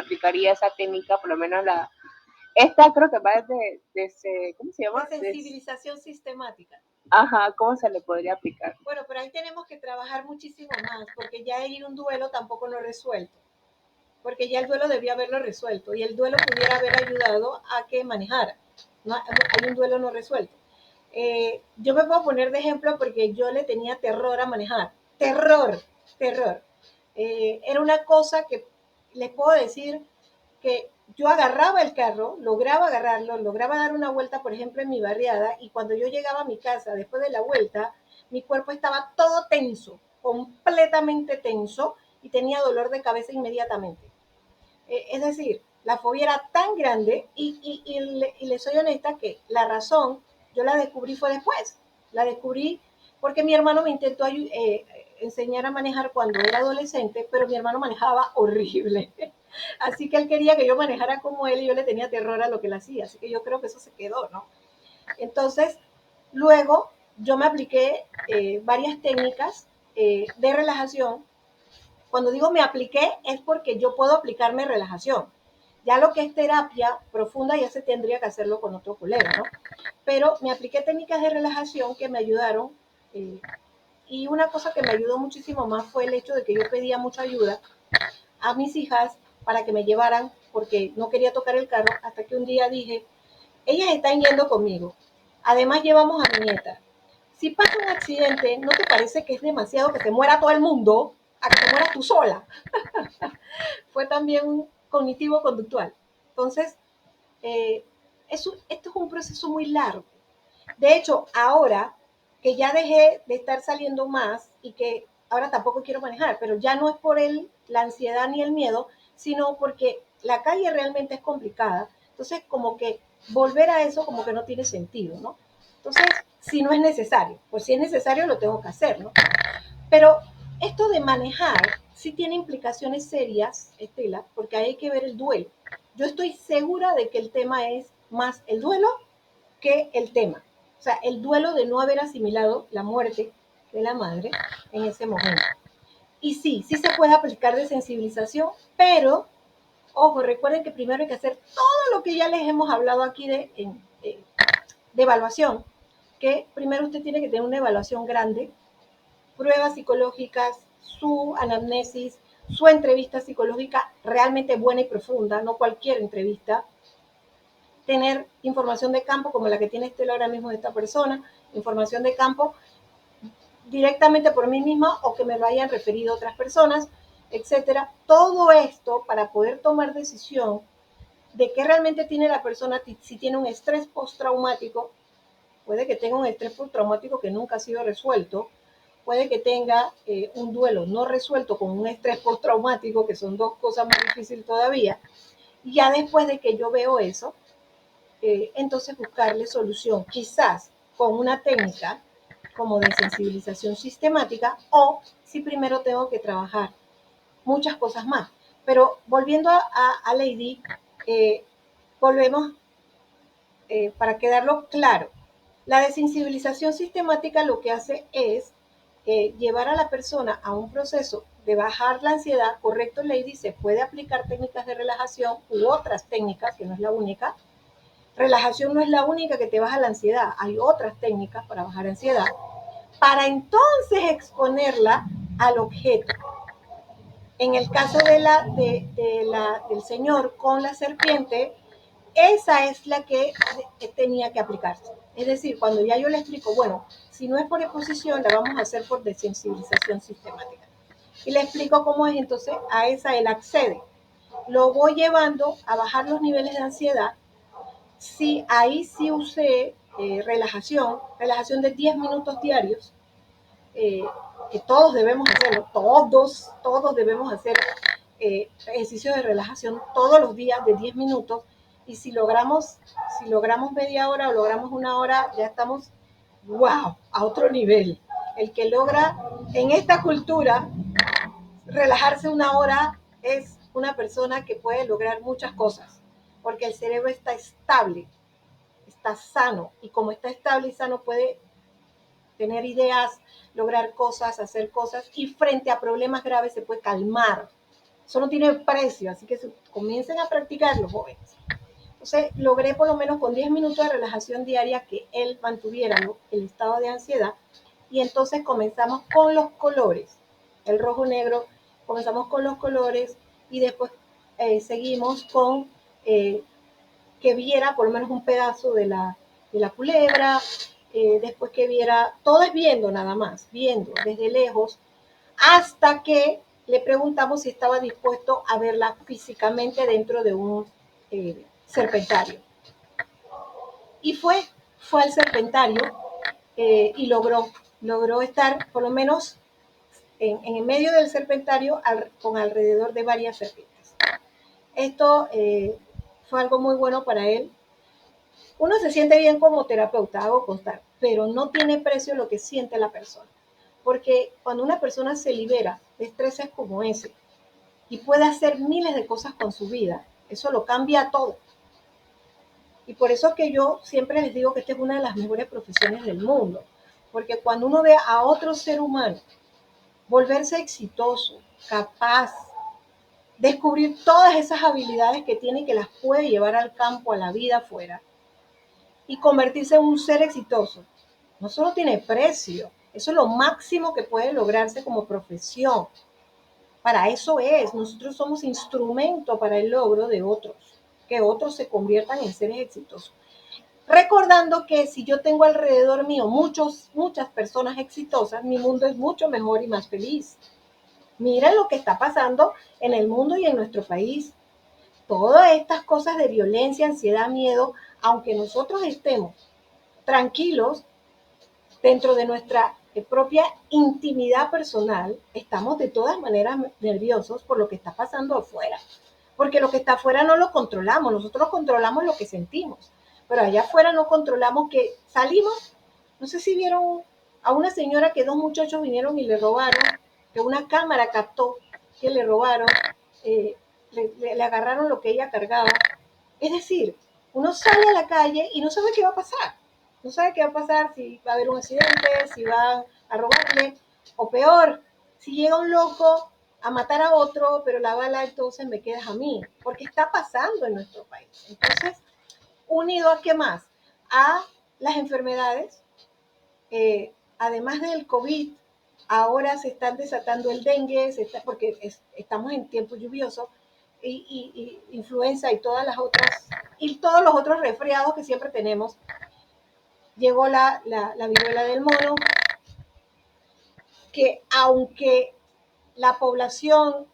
aplicaría esa técnica, por lo menos esta creo que va desde ¿cómo se llama? De sensibilización sistemática. Ajá, ¿cómo se le podría aplicar? Bueno, pero ahí tenemos que trabajar muchísimo más, porque ya ir un duelo tampoco lo he resuelto, porque ya el duelo debía haberlo resuelto y el duelo pudiera haber ayudado a que manejara. No, hay un duelo no resuelto. Yo me puedo poner de ejemplo porque yo le tenía terror a manejar. Terror. Era una cosa que les puedo decir que yo agarraba el carro, lograba agarrarlo, lograba dar una vuelta, por ejemplo, en mi barriada, y cuando yo llegaba a mi casa después de la vuelta, mi cuerpo estaba todo tenso, completamente tenso, y tenía dolor de cabeza inmediatamente. Es decir, la fobia era tan grande y le soy honesta que la razón yo la descubrí fue después. La descubrí porque mi hermano me intentó enseñar a manejar cuando era adolescente, pero mi hermano manejaba horrible. Así que él quería que yo manejara como él y yo le tenía terror a lo que él hacía. Así que yo creo que eso se quedó, ¿no? Entonces, luego yo me apliqué varias técnicas de relajación. Cuando digo me apliqué es porque yo puedo aplicarme relajación. Ya lo que es terapia profunda ya se tendría que hacerlo con otro colega, ¿no? Pero me apliqué técnicas de relajación que me ayudaron y una cosa que me ayudó muchísimo más fue el hecho de que yo pedía mucha ayuda a mis hijas para que me llevaran porque no quería tocar el carro hasta que un día dije, ellas están yendo conmigo. Además llevamos a mi nieta. Si pasa un accidente, ¿no te parece que es demasiado que te muera todo el mundo a que te mueras tú sola? Fue también un cognitivo conductual. Entonces, esto es un proceso muy largo. De hecho, ahora que ya dejé de estar saliendo más y que ahora tampoco quiero manejar, pero ya no es por la ansiedad ni el miedo, sino porque la calle realmente es complicada. Entonces, como que volver a eso como que no tiene sentido, ¿no? Entonces, si no es necesario, pues si es necesario lo tengo que hacer, ¿no? Pero esto de manejar sí tiene implicaciones serias, Estela, porque hay que ver el duelo. Yo estoy segura de que el tema es más el duelo que el tema. O sea, el duelo de no haber asimilado la muerte de la madre en ese momento. Y sí se puede aplicar de sensibilización, pero, ojo, recuerden que primero hay que hacer todo lo que ya les hemos hablado aquí de evaluación, que primero usted tiene que tener una evaluación grande, pruebas psicológicas, su anamnesis, su entrevista psicológica realmente buena y profunda, no cualquier entrevista, tener información de campo como la que tiene Estela ahora mismo de esta persona, información de campo directamente por mí misma o que me lo hayan referido otras personas, etcétera. Todo esto para poder tomar decisión de qué realmente tiene la persona, si tiene un estrés postraumático, puede que tenga un estrés postraumático que nunca ha sido resuelto, puede que tenga un duelo no resuelto con un estrés postraumático, que son dos cosas más difíciles todavía. Y ya después de que yo veo eso, entonces buscarle solución, quizás con una técnica como de sensibilización sistemática o si primero tengo que trabajar muchas cosas más. Pero volviendo a Lady, volvemos para quedarlo claro. La desensibilización sistemática lo que hace es llevar a la persona a un proceso de bajar la ansiedad. Correcto, Lady, se puede aplicar técnicas de relajación u otras técnicas, que no es la única. Relajación no es la única que te baja la ansiedad, hay otras técnicas para bajar ansiedad, para entonces exponerla al objeto. En el caso del señor con la serpiente, esa es la que tenía que aplicarse. Es decir, cuando ya yo le explico, bueno, si no es por exposición, la vamos a hacer por desensibilización sistemática. Y le explico cómo es, entonces a esa él accede. Lo voy llevando a bajar los niveles de ansiedad. Sí, ahí sí usé relajación de 10 minutos diarios, que todos debemos hacerlo, todos debemos hacer ejercicios de relajación todos los días de 10 minutos, y si logramos media hora o logramos una hora, ya estamos, wow, a otro nivel. El que logra en esta cultura relajarse una hora es una persona que puede lograr muchas cosas, porque el cerebro está estable, está sano, y como está estable y sano puede tener ideas, lograr cosas, hacer cosas, y frente a problemas graves se puede calmar. Eso no tiene precio, así que comiencen a practicarlo, jóvenes. Entonces, logré por lo menos con 10 minutos de relajación diaria que él mantuviera, ¿no?, el estado de ansiedad, y entonces comenzamos con los colores, el rojo negro, comenzamos con los colores, y después seguimos con que viera por lo menos un pedazo de la culebra, después que viera, todo es viendo nada más, viendo desde lejos, hasta que le preguntamos si estaba dispuesto a verla físicamente dentro de un serpentario. Y fue al serpentario y logró estar por lo menos en el medio del serpentario con alrededor de varias serpientes. Esto fue algo muy bueno para él. Uno se siente bien como terapeuta, hago constar, pero no tiene precio lo que siente la persona. Porque cuando una persona se libera de estreses como ese y puede hacer miles de cosas con su vida, eso lo cambia todo. Y por eso es que yo siempre les digo que esta es una de las mejores profesiones del mundo. Porque cuando uno ve a otro ser humano volverse exitoso, capaz, descubrir todas esas habilidades que tiene y que las puede llevar al campo, a la vida afuera, y convertirse en un ser exitoso, no solo tiene precio, eso es lo máximo que puede lograrse como profesión. Para eso es, nosotros somos instrumento para el logro de otros, que otros se conviertan en seres exitosos. Recordando que si yo tengo alrededor mío muchas personas exitosas, mi mundo es mucho mejor y más feliz. Miren lo que está pasando en el mundo y en nuestro país. Todas estas cosas de violencia, ansiedad, miedo, aunque nosotros estemos tranquilos dentro de nuestra propia intimidad personal, estamos de todas maneras nerviosos por lo que está pasando afuera. Porque lo que está afuera no lo controlamos, nosotros controlamos lo que sentimos. Pero allá afuera no controlamos, que salimos. No sé si vieron a una señora que 2 muchachos vinieron y le robaron, que una cámara captó que le robaron, le agarraron lo que ella cargaba. Es decir, uno sale a la calle y no sabe qué va a pasar. No sabe qué va a pasar, si va a haber un accidente, si van a robarle, o peor, si llega un loco a matar a otro, pero la bala entonces me queda a mí, porque está pasando en nuestro país. Entonces, unido a qué más, a las enfermedades, además del COVID, ahora se están desatando el dengue, porque estamos en tiempo lluvioso, y influenza y todas las otras, y todos los otros resfriados que siempre tenemos. Llegó la viruela del mono, que aunque la población,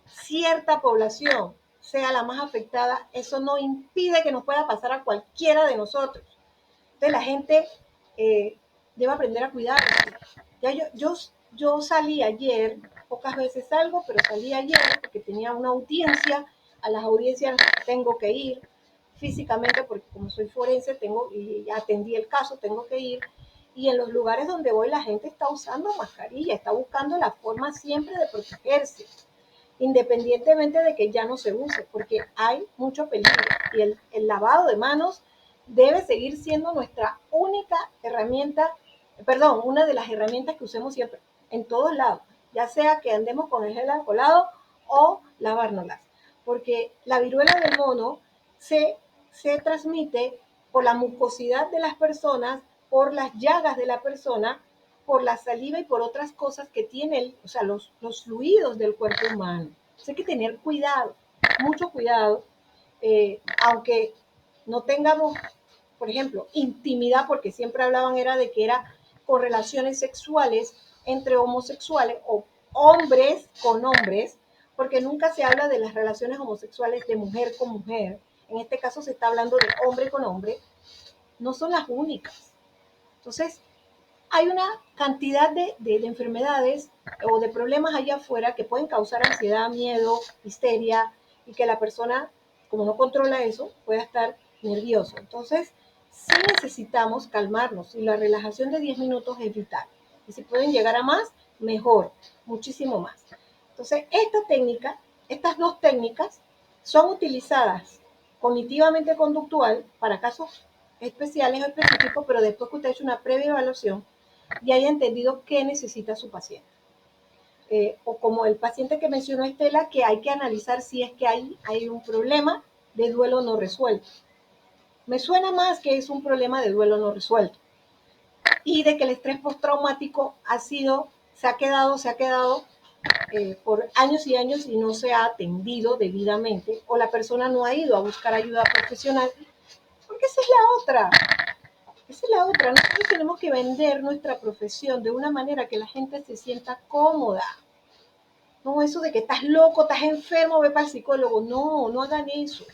cierta población, sea la más afectada, eso no impide que nos pueda pasar a cualquiera de nosotros. Entonces la gente debe aprender a cuidarse. Ya yo salí ayer, pocas veces salgo, pero salí ayer porque tenía una audiencia. A las audiencias tengo que ir físicamente porque como soy forense y atendí el caso, tengo que ir. Y en los lugares donde voy la gente está usando mascarilla, está buscando la forma siempre de protegerse, independientemente de que ya no se use, porque hay mucho peligro. Y el lavado de manos debe seguir siendo nuestra única herramienta, perdón, una de las herramientas que usemos siempre, en todos lados, ya sea que andemos con el gel alcoholado o lavárnoslas, porque la viruela del mono se transmite por la mucosidad de las personas, por las llagas de la persona, por la saliva y por otras cosas que tiene, o sea, los fluidos del cuerpo humano. Entonces hay que tener cuidado, mucho cuidado, aunque no tengamos, por ejemplo, intimidad, porque siempre hablaban era de que era con relaciones sexuales entre homosexuales o hombres con hombres, porque nunca se habla de las relaciones homosexuales de mujer con mujer. En este caso se está hablando de hombre con hombre. No son las únicas. Entonces, hay una cantidad de enfermedades o de problemas allá afuera que pueden causar ansiedad, miedo, histeria, y que la persona, como no controla eso, pueda estar nervioso. Entonces, sí necesitamos calmarnos y la relajación de 10 minutos es vital. Y si pueden llegar a más, mejor, muchísimo más. Entonces, estas dos técnicas son utilizadas cognitivamente conductual para casos especiales o específicos, pero después que usted ha hecho una previa evaluación y haya entendido qué necesita su paciente. O como el paciente que mencionó Estela, que hay que analizar si es que hay un problema de duelo no resuelto. Me suena más que es un problema de duelo no resuelto y de que el estrés postraumático se ha quedado por años y años y no se ha atendido debidamente, o la persona no ha ido a buscar ayuda profesional, porque esa es la otra. Esa es la otra. Nosotros tenemos que vender nuestra profesión de una manera que la gente se sienta cómoda. No eso de que estás loco, estás enfermo, ve para el psicólogo. No, no hagan eso.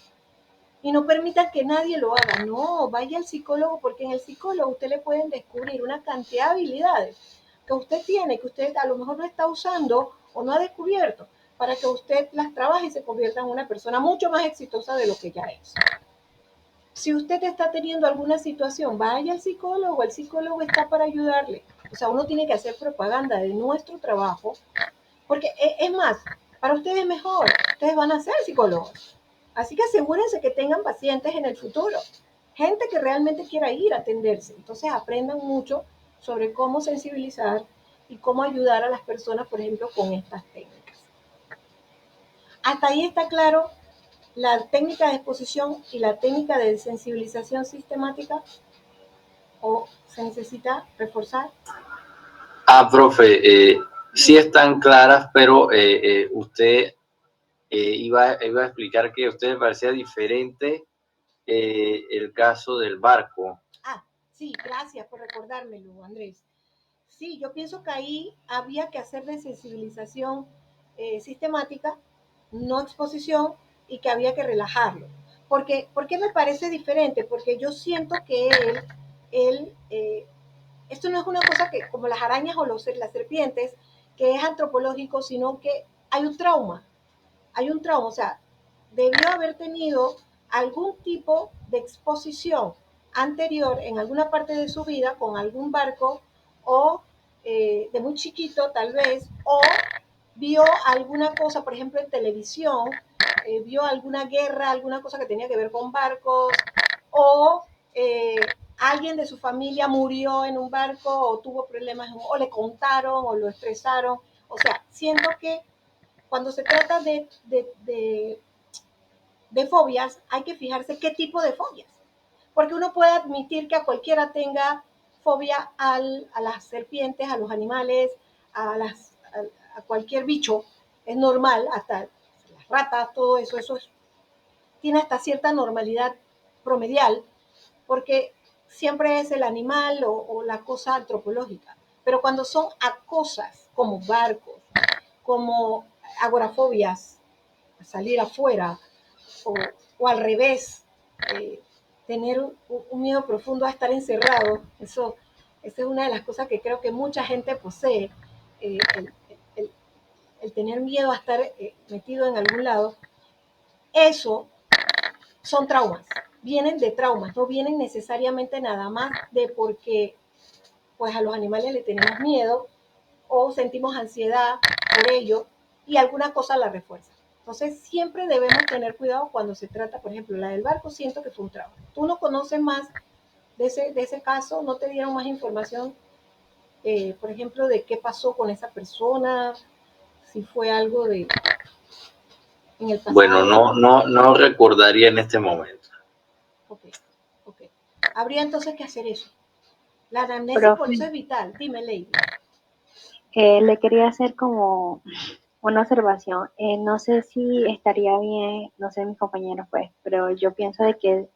Y no permitan que nadie lo haga. No, vaya al psicólogo, porque en el psicólogo usted le pueden descubrir una cantidad de habilidades que usted tiene, que usted a lo mejor no está usando o no ha descubierto, para que usted las trabaje y se convierta en una persona mucho más exitosa de lo que ya es. Si usted está teniendo alguna situación, vaya al psicólogo, el psicólogo está para ayudarle. O sea, uno tiene que hacer propaganda de nuestro trabajo, porque es más, para ustedes mejor, ustedes van a ser psicólogos. Así que asegúrense que tengan pacientes en el futuro, gente que realmente quiera ir a atenderse. Entonces aprendan mucho sobre cómo sensibilizar y cómo ayudar a las personas, por ejemplo, con estas técnicas. Hasta ahí está claro la técnica de exposición y la técnica de sensibilización sistemática, o se necesita reforzar. Profe, sí están claras, pero usted iba a explicar que a usted le parecía diferente el caso del barco. Sí, gracias por recordármelo, Andrés. Sí, yo pienso que ahí había que hacer de sensibilización sistemática, no exposición, y que había que relajarlo. ¿Por qué me parece diferente? Porque yo siento que esto no es una cosa que como las arañas o las serpientes, que es antropológico, sino que hay un trauma, o sea, debió haber tenido algún tipo de exposición anterior en alguna parte de su vida con algún barco, o de muy chiquito tal vez, o vio alguna cosa, por ejemplo en televisión, vio alguna guerra, alguna cosa que tenía que ver con barcos, o alguien de su familia murió en un barco o tuvo problemas, o le contaron o lo expresaron. O sea, siento que cuando se trata de fobias, hay que fijarse qué tipo de fobias. Porque uno puede admitir que a cualquiera tenga fobia a las serpientes, a los animales, a cualquier bicho. Es normal, hasta las ratas, todo eso tiene hasta cierta normalidad promedial, porque siempre es el animal o la cosa antropológica. Pero cuando son a cosas como barcos, como agorafobias, salir afuera, o al revés, tener un miedo profundo a estar encerrado, esa es una de las cosas que creo que mucha gente posee, el, el tener miedo a estar metido en algún lado. Eso son traumas, vienen de traumas, no vienen necesariamente nada más de porque pues a los animales le tenemos miedo o sentimos ansiedad por ello y alguna cosa la refuerza. Entonces, siempre debemos tener cuidado cuando se trata, por ejemplo, la del barco, siento que fue un trauma. Tú no conoces más de ese caso, no te dieron más información, por ejemplo, de qué pasó con esa persona, si fue algo de en el pasado. Bueno, no recordaría en este momento. Ok. Habría entonces que hacer eso. La anamnesis por eso es vital. Dime, Lady. Le quería hacer como una observación. No sé si estaría bien, no sé mis compañeros pues, pero yo pienso de que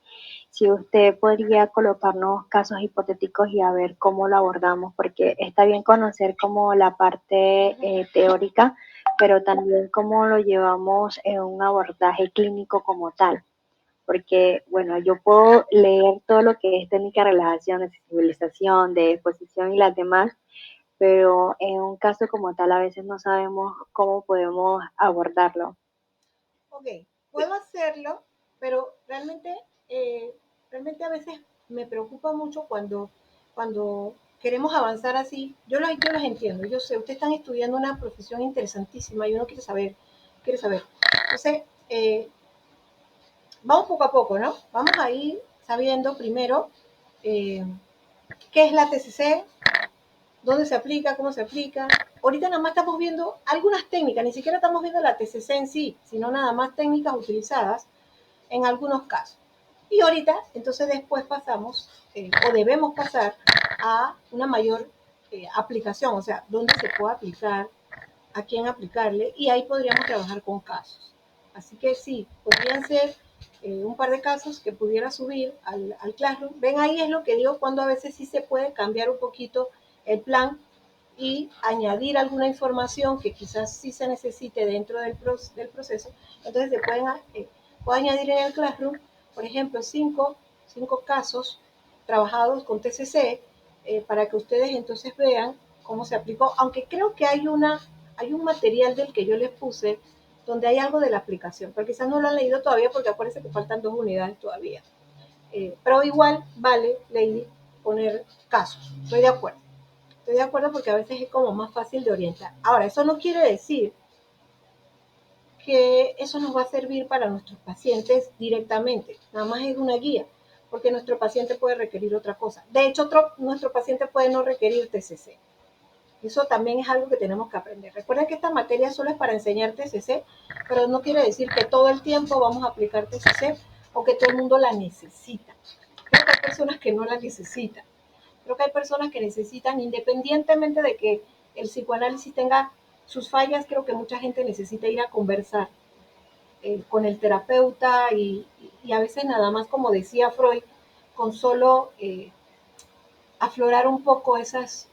si usted podría colocarnos casos hipotéticos y a ver cómo lo abordamos, porque está bien conocer como la parte teórica, pero también cómo lo llevamos en un abordaje clínico como tal. Porque, bueno, yo puedo leer todo lo que es técnica de relajación, de sensibilización, de exposición y las demás, pero en un caso como tal a veces no sabemos cómo podemos abordarlo. Ok, puedo hacerlo, pero realmente a veces me preocupa mucho cuando queremos avanzar así. Yo los entiendo, yo sé, ustedes están estudiando una profesión interesantísima y uno quiere saber. Entonces, vamos poco a poco, ¿no? Vamos a ir sabiendo primero eh, qué es la TCC, dónde se aplica, cómo se aplica. Ahorita nada más estamos viendo algunas técnicas, ni siquiera estamos viendo la TCC en sí, sino nada más técnicas utilizadas en algunos casos. Y ahorita, entonces después pasamos, o debemos pasar a una mayor aplicación, o sea, dónde se puede aplicar, a quién aplicarle, y ahí podríamos trabajar con casos. Así que sí, podrían ser un par de casos que pudiera subir al Classroom. Ven, ahí es lo que digo, cuando a veces sí se puede cambiar un poquito el plan y añadir alguna información que quizás sí se necesite dentro del proceso. Entonces se puede añadir en el Classroom, por ejemplo, cinco casos trabajados con TCC para que ustedes entonces vean cómo se aplicó, aunque creo que hay un material del que yo les puse donde hay algo de la aplicación, pero quizás no lo han leído todavía porque acuérdense que faltan 2 unidades todavía. Pero igual vale, Lady, poner casos. Estoy de acuerdo porque a veces es como más fácil de orientar. Ahora, eso no quiere decir que eso nos va a servir para nuestros pacientes directamente, nada más es una guía, porque nuestro paciente puede requerir otra cosa. De hecho, nuestro paciente puede no requerir TCC. Eso también es algo que tenemos que aprender. Recuerden que esta materia solo es para enseñar TCC, pero no quiere decir que todo el tiempo vamos a aplicar TCC o que todo el mundo la necesita. Creo que hay personas que no la necesitan. Creo que hay personas que necesitan, independientemente de que el psicoanálisis tenga sus fallas, creo que mucha gente necesita ir a conversar con el terapeuta y a veces nada más, como decía Freud, con solo aflorar un poco esos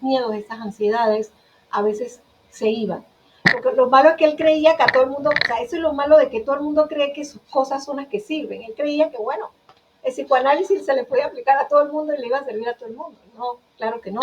miedos, esas ansiedades, a veces se iban. Porque lo malo es que él creía que a todo el mundo, o sea, eso es lo malo de que todo el mundo cree que sus cosas son las que sirven. Él creía que, bueno, el psicoanálisis se le puede aplicar a todo el mundo y le iba a servir a todo el mundo. No, claro que no.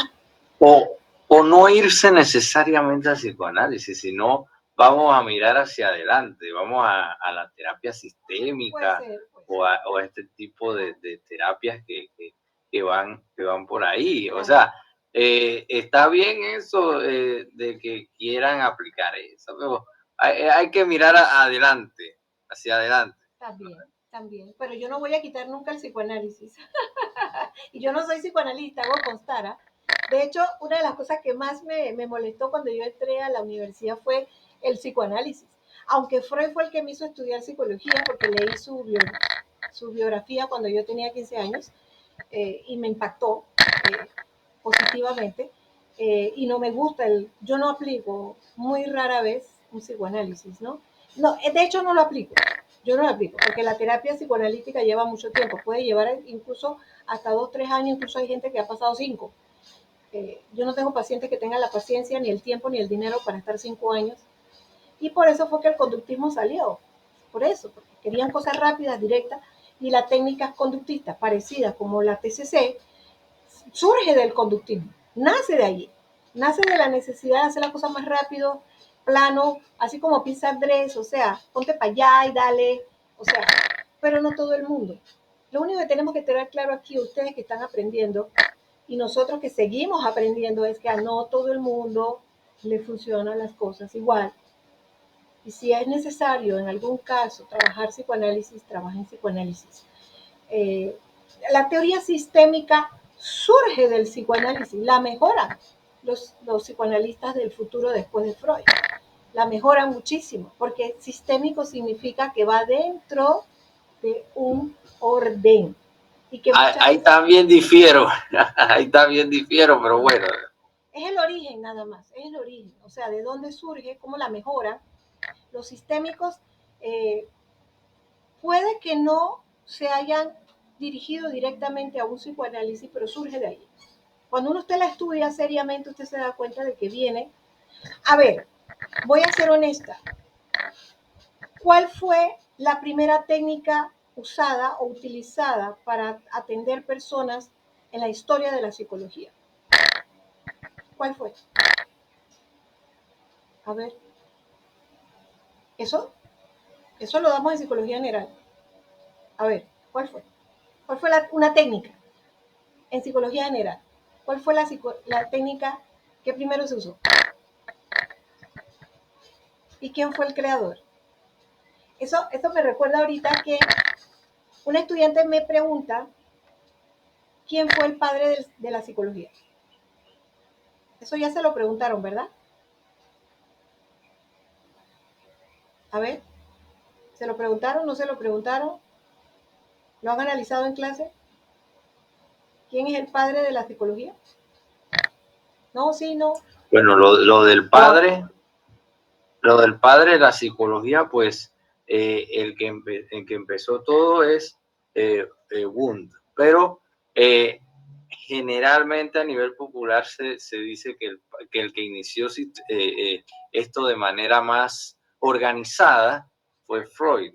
O no irse necesariamente al psicoanálisis, sino vamos a mirar hacia adelante, vamos a la terapia sistémica o a este tipo de terapias que van por ahí. Claro. O sea, está bien eso de que quieran aplicar eso, pero hay que mirar adelante, hacia adelante. También, pero yo no voy a quitar nunca el psicoanálisis. Y yo no soy psicoanalista, hago constar, ¿eh? De hecho, una de las cosas que más me molestó cuando yo entré a la universidad fue el psicoanálisis. Aunque Freud fue el que me hizo estudiar psicología, porque leí su biografía cuando yo tenía 15 años y me impactó positivamente. Y no me gusta, yo no aplico muy rara vez un psicoanálisis, ¿no? No, de hecho no lo aplico. Yo no lo aplico, porque la terapia psicoanalítica lleva mucho tiempo, puede llevar incluso hasta 2, 3 años, incluso hay gente que ha pasado 5. Yo no tengo pacientes que tengan la paciencia, ni el tiempo, ni el dinero para estar 5 años. Y por eso fue que el conductismo salió. Por eso, porque querían cosas rápidas, directas, y las técnicas conductistas parecidas como la TCC surge del conductismo, nace de allí, nace de la necesidad de hacer las cosas más rápido, plano, así como piensa Andrés, o sea, ponte para allá y dale, o sea, pero no todo el mundo. Lo único que tenemos que tener claro aquí, ustedes que están aprendiendo y nosotros que seguimos aprendiendo, es que a no todo el mundo le funcionan las cosas igual. Y si es necesario en algún caso trabajar psicoanálisis, trabaja en psicoanálisis. La teoría sistémica surge del psicoanálisis, la mejoran los psicoanalistas del futuro después de Freud. La mejoran muchísimo, porque sistémico significa que va dentro de un orden. Y que ahí también difiero, ahí también difiero, pero bueno. Es el origen nada más, es el origen, o sea, de dónde surge, cómo la mejora. Los sistémicos puede que no se hayan dirigido directamente a un psicoanálisis, pero surge de ahí. Cuando uno usted la estudia seriamente, usted se da cuenta de que viene. A ver, voy a ser honesta. ¿Cuál fue la primera técnica usada o utilizada para atender personas en la historia de la psicología? ¿Cuál fue? A ver. Eso lo damos en psicología general. A ver, ¿cuál fue? ¿Cuál fue una técnica en psicología general? ¿Cuál fue la técnica que primero se usó? ¿Y quién fue el creador? Eso me recuerda ahorita que un estudiante me pregunta quién fue el padre de la psicología. Eso ya se lo preguntaron, ¿verdad? A ver, ¿se lo preguntaron? ¿No se lo preguntaron? ¿Lo han analizado en clase? ¿Quién es el padre de la psicología? No, sí, no. Bueno, lo del padre de la psicología, pues el que empezó todo es Wundt, pero generalmente a nivel popular se dice que el que inició esto de manera más organizada fue Freud.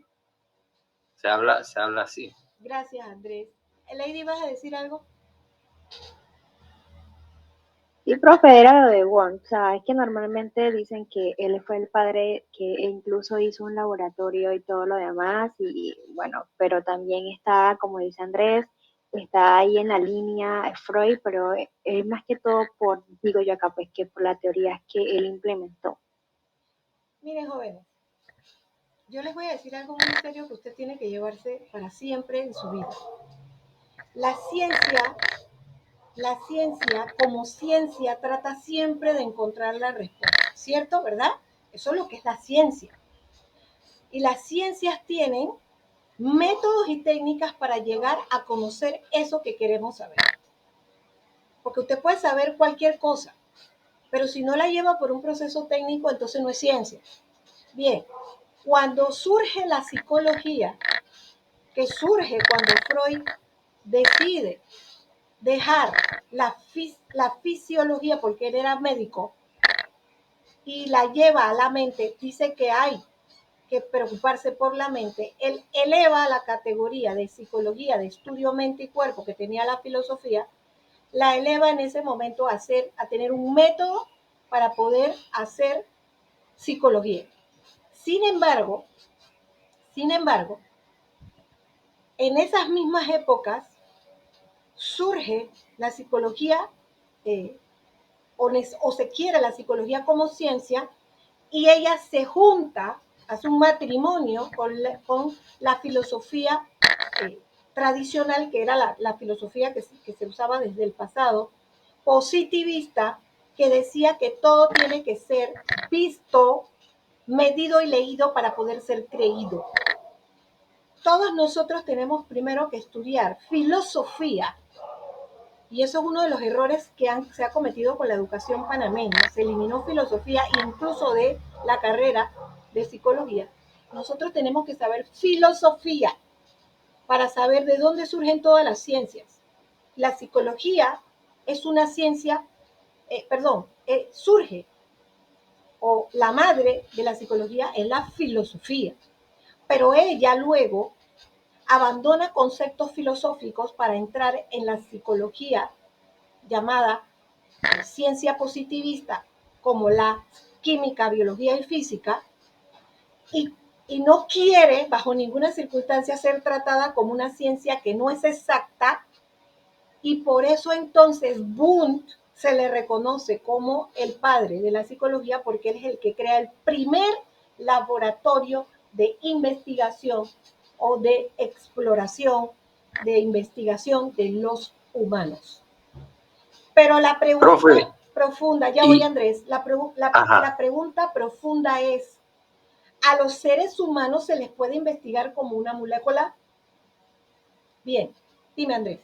Se habla así. Gracias, Andrés. Lady, ¿vas a decir algo? Sí, profe, era lo de Wong. O sea, es que normalmente dicen que él fue el padre que incluso hizo un laboratorio y todo lo demás. Y bueno, pero también está, como dice Andrés, está ahí en la línea Freud, pero es más que todo por, digo yo acá, pues que por las teorías que él implementó. Miren, jóvenes, yo les voy a decir algo muy serio que usted tiene que llevarse para siempre en su vida. La ciencia como ciencia trata siempre de encontrar la respuesta, ¿cierto? ¿Verdad? Eso es lo que es la ciencia. Y las ciencias tienen métodos y técnicas para llegar a conocer eso que queremos saber. Porque usted puede saber cualquier cosa, pero si no la lleva por un proceso técnico, entonces no es ciencia. Bien, cuando surge la psicología, que surge cuando Freud decide dejar la fisiología, porque él era médico, y la lleva a la mente, dice que hay que preocuparse por la mente, él eleva la categoría de psicología, de estudio mente y cuerpo que tenía la filosofía, la eleva en ese momento a tener un método para poder hacer psicología. Sin embargo, en esas mismas épocas surge la psicología, o se quiere la psicología como ciencia, y ella se junta, hace un matrimonio con la filosofía tradicional, que era la filosofía que se usaba desde el pasado, positivista, que decía que todo tiene que ser visto, medido y leído para poder ser creído. Todos nosotros tenemos primero que estudiar filosofía, y eso es uno de los errores que se ha cometido con la educación panameña. Se eliminó filosofía incluso de la carrera de psicología. Nosotros tenemos que saber filosofía para saber de dónde surgen todas las ciencias. La psicología es una ciencia, surge, o la madre de la psicología es la filosofía, pero ella luego abandona conceptos filosóficos para entrar en la psicología llamada ciencia positivista, como la química, biología y física, y no quiere bajo ninguna circunstancia ser tratada como una ciencia que no es exacta, y por eso entonces Wundt se le reconoce como el padre de la psicología, porque él es el que crea el primer laboratorio de investigación o de exploración, de investigación de los humanos. Pero la pregunta Profe, profunda, ya y- voy Andrés, la Ajá. pregunta profunda es, ¿a los seres humanos se les puede investigar como una molécula? Bien, dime Andrés.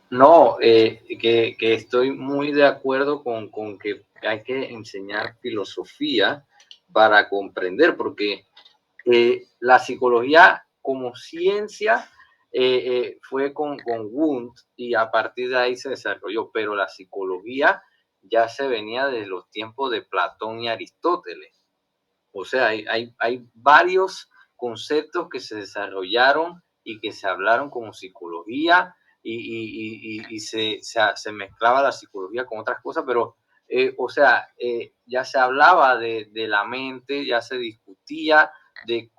No, que estoy muy de acuerdo con que hay que enseñar filosofía para comprender, porque la psicología como ciencia fue con Wundt y a partir de ahí se desarrolló, pero la psicología ya se venía de los tiempos de Platón y Aristóteles. O sea, hay varios conceptos que se desarrollaron y que se hablaron como psicología y se mezclaba la psicología con otras cosas, pero, o sea, ya se hablaba de la mente, ya se discutía de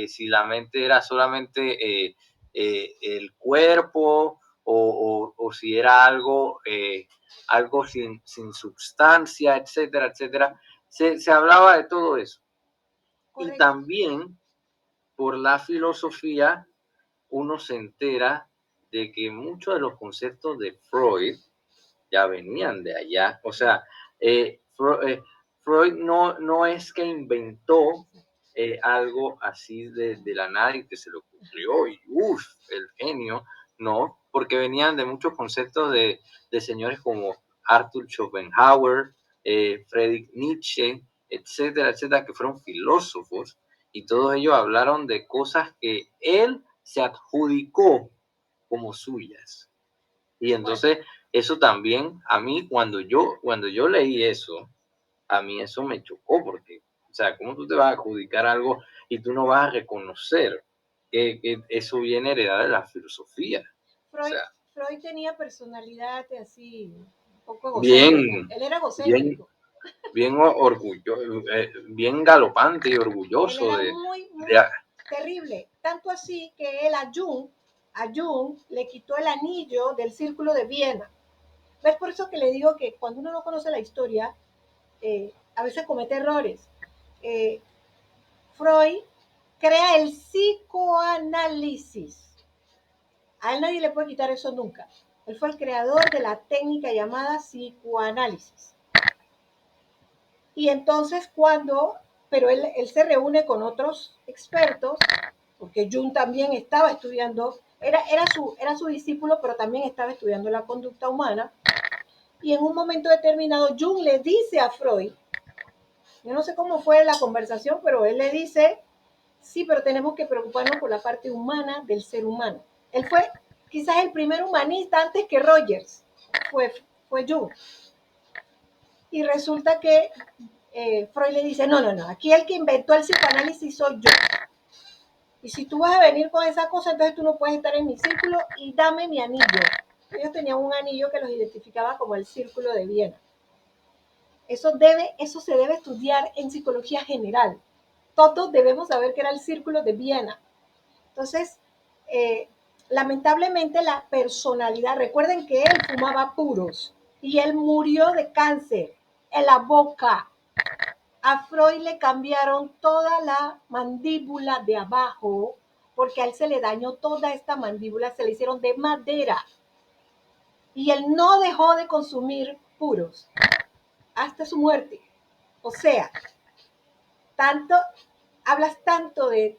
si la mente era solamente el cuerpo o si era algo sin sustancia, etcétera, etcétera. Se hablaba de todo eso. Correcto. Y también por la filosofía uno se entera de que muchos de los conceptos de Freud ya venían de allá. O sea, Freud no es que inventó algo así de la nada y que se le ocurrió y uff, el genio, no, porque venían de muchos conceptos de señores como Arthur Schopenhauer, Friedrich Nietzsche, etcétera, etcétera, que fueron filósofos y todos ellos hablaron de cosas que él se adjudicó como suyas. Y entonces eso también, a mí cuando yo leí eso, a mí eso me chocó porque, o sea, ¿cómo tú te vas a adjudicar algo y tú no vas a reconocer que eso viene heredado de la filosofía? Freud, O sea, Freud tenía personalidad así, un poco bien, egocéntrica. Él era egocéntrico. bien orgulloso, bien galopante y orgulloso Él era de muy terrible. Tanto así que él a Jung le quitó el anillo del Círculo de Viena. ¿Ves? Por eso que le digo que cuando uno no conoce la historia, a veces comete errores. Freud crea el psicoanálisis. A él nadie le puede quitar eso nunca. Él fue el creador de la técnica llamada psicoanálisis. Y entonces pero él se reúne con otros expertos, porque Jung también estaba estudiando, era su discípulo, pero también estaba estudiando la conducta humana. Y en un momento determinado, Jung le dice a Freud, yo no sé cómo fue la conversación, pero él le dice, sí, pero tenemos que preocuparnos por la parte humana del ser humano. Él fue quizás el primer humanista antes que Rogers, fue Jung. Y resulta que Freud le dice, no, aquí el que inventó el psicoanálisis soy yo. Y si tú vas a venir con esa cosa, entonces tú no puedes estar en mi círculo y dame mi anillo. Ellos tenían un anillo que los identificaba como el Círculo de Viena. Eso se debe estudiar en psicología general. Todos debemos saber que era el Círculo de Viena. Entonces, lamentablemente la personalidad, recuerden que él fumaba puros y él murió de cáncer en la boca. A Freud le cambiaron toda la mandíbula de abajo porque a él se le dañó toda esta mandíbula, se le hicieron de madera. Y él no dejó de consumir puros hasta su muerte. O sea, hablas tanto del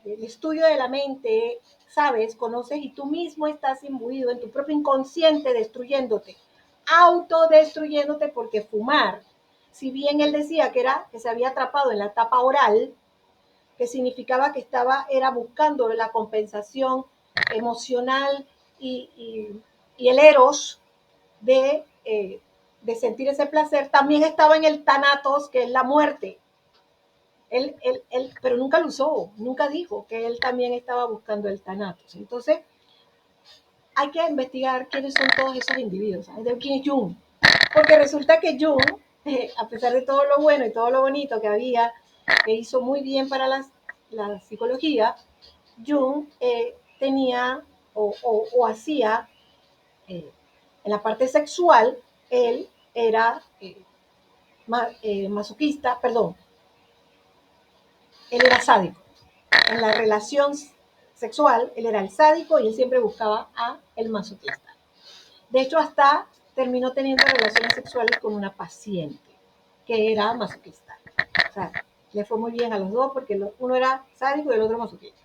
estudio de la mente, sabes, conoces y tú mismo estás imbuido en tu propio inconsciente destruyéndote, autodestruyéndote porque fumar, si bien él decía que se había atrapado en la etapa oral, que significaba que era buscando la compensación emocional y el eros de sentir ese placer, también estaba en el thanatos, que es la muerte. Él, pero nunca lo usó, nunca dijo que él también estaba buscando el thanatos. Entonces, hay que investigar quiénes son todos esos individuos, ¿sabes? De quién es Jung. Porque resulta que Jung, a pesar de todo lo bueno y todo lo bonito que había, que hizo muy bien para la psicología, Jung tenía o hacía, en la parte sexual, él era masoquista, perdón, él era sádico. En la relación sexual, él era el sádico y él siempre buscaba a el masoquista. De hecho, hasta terminó teniendo relaciones sexuales con una paciente que era masoquista. O sea, le fue muy bien a los dos porque uno era sádico y el otro masoquista.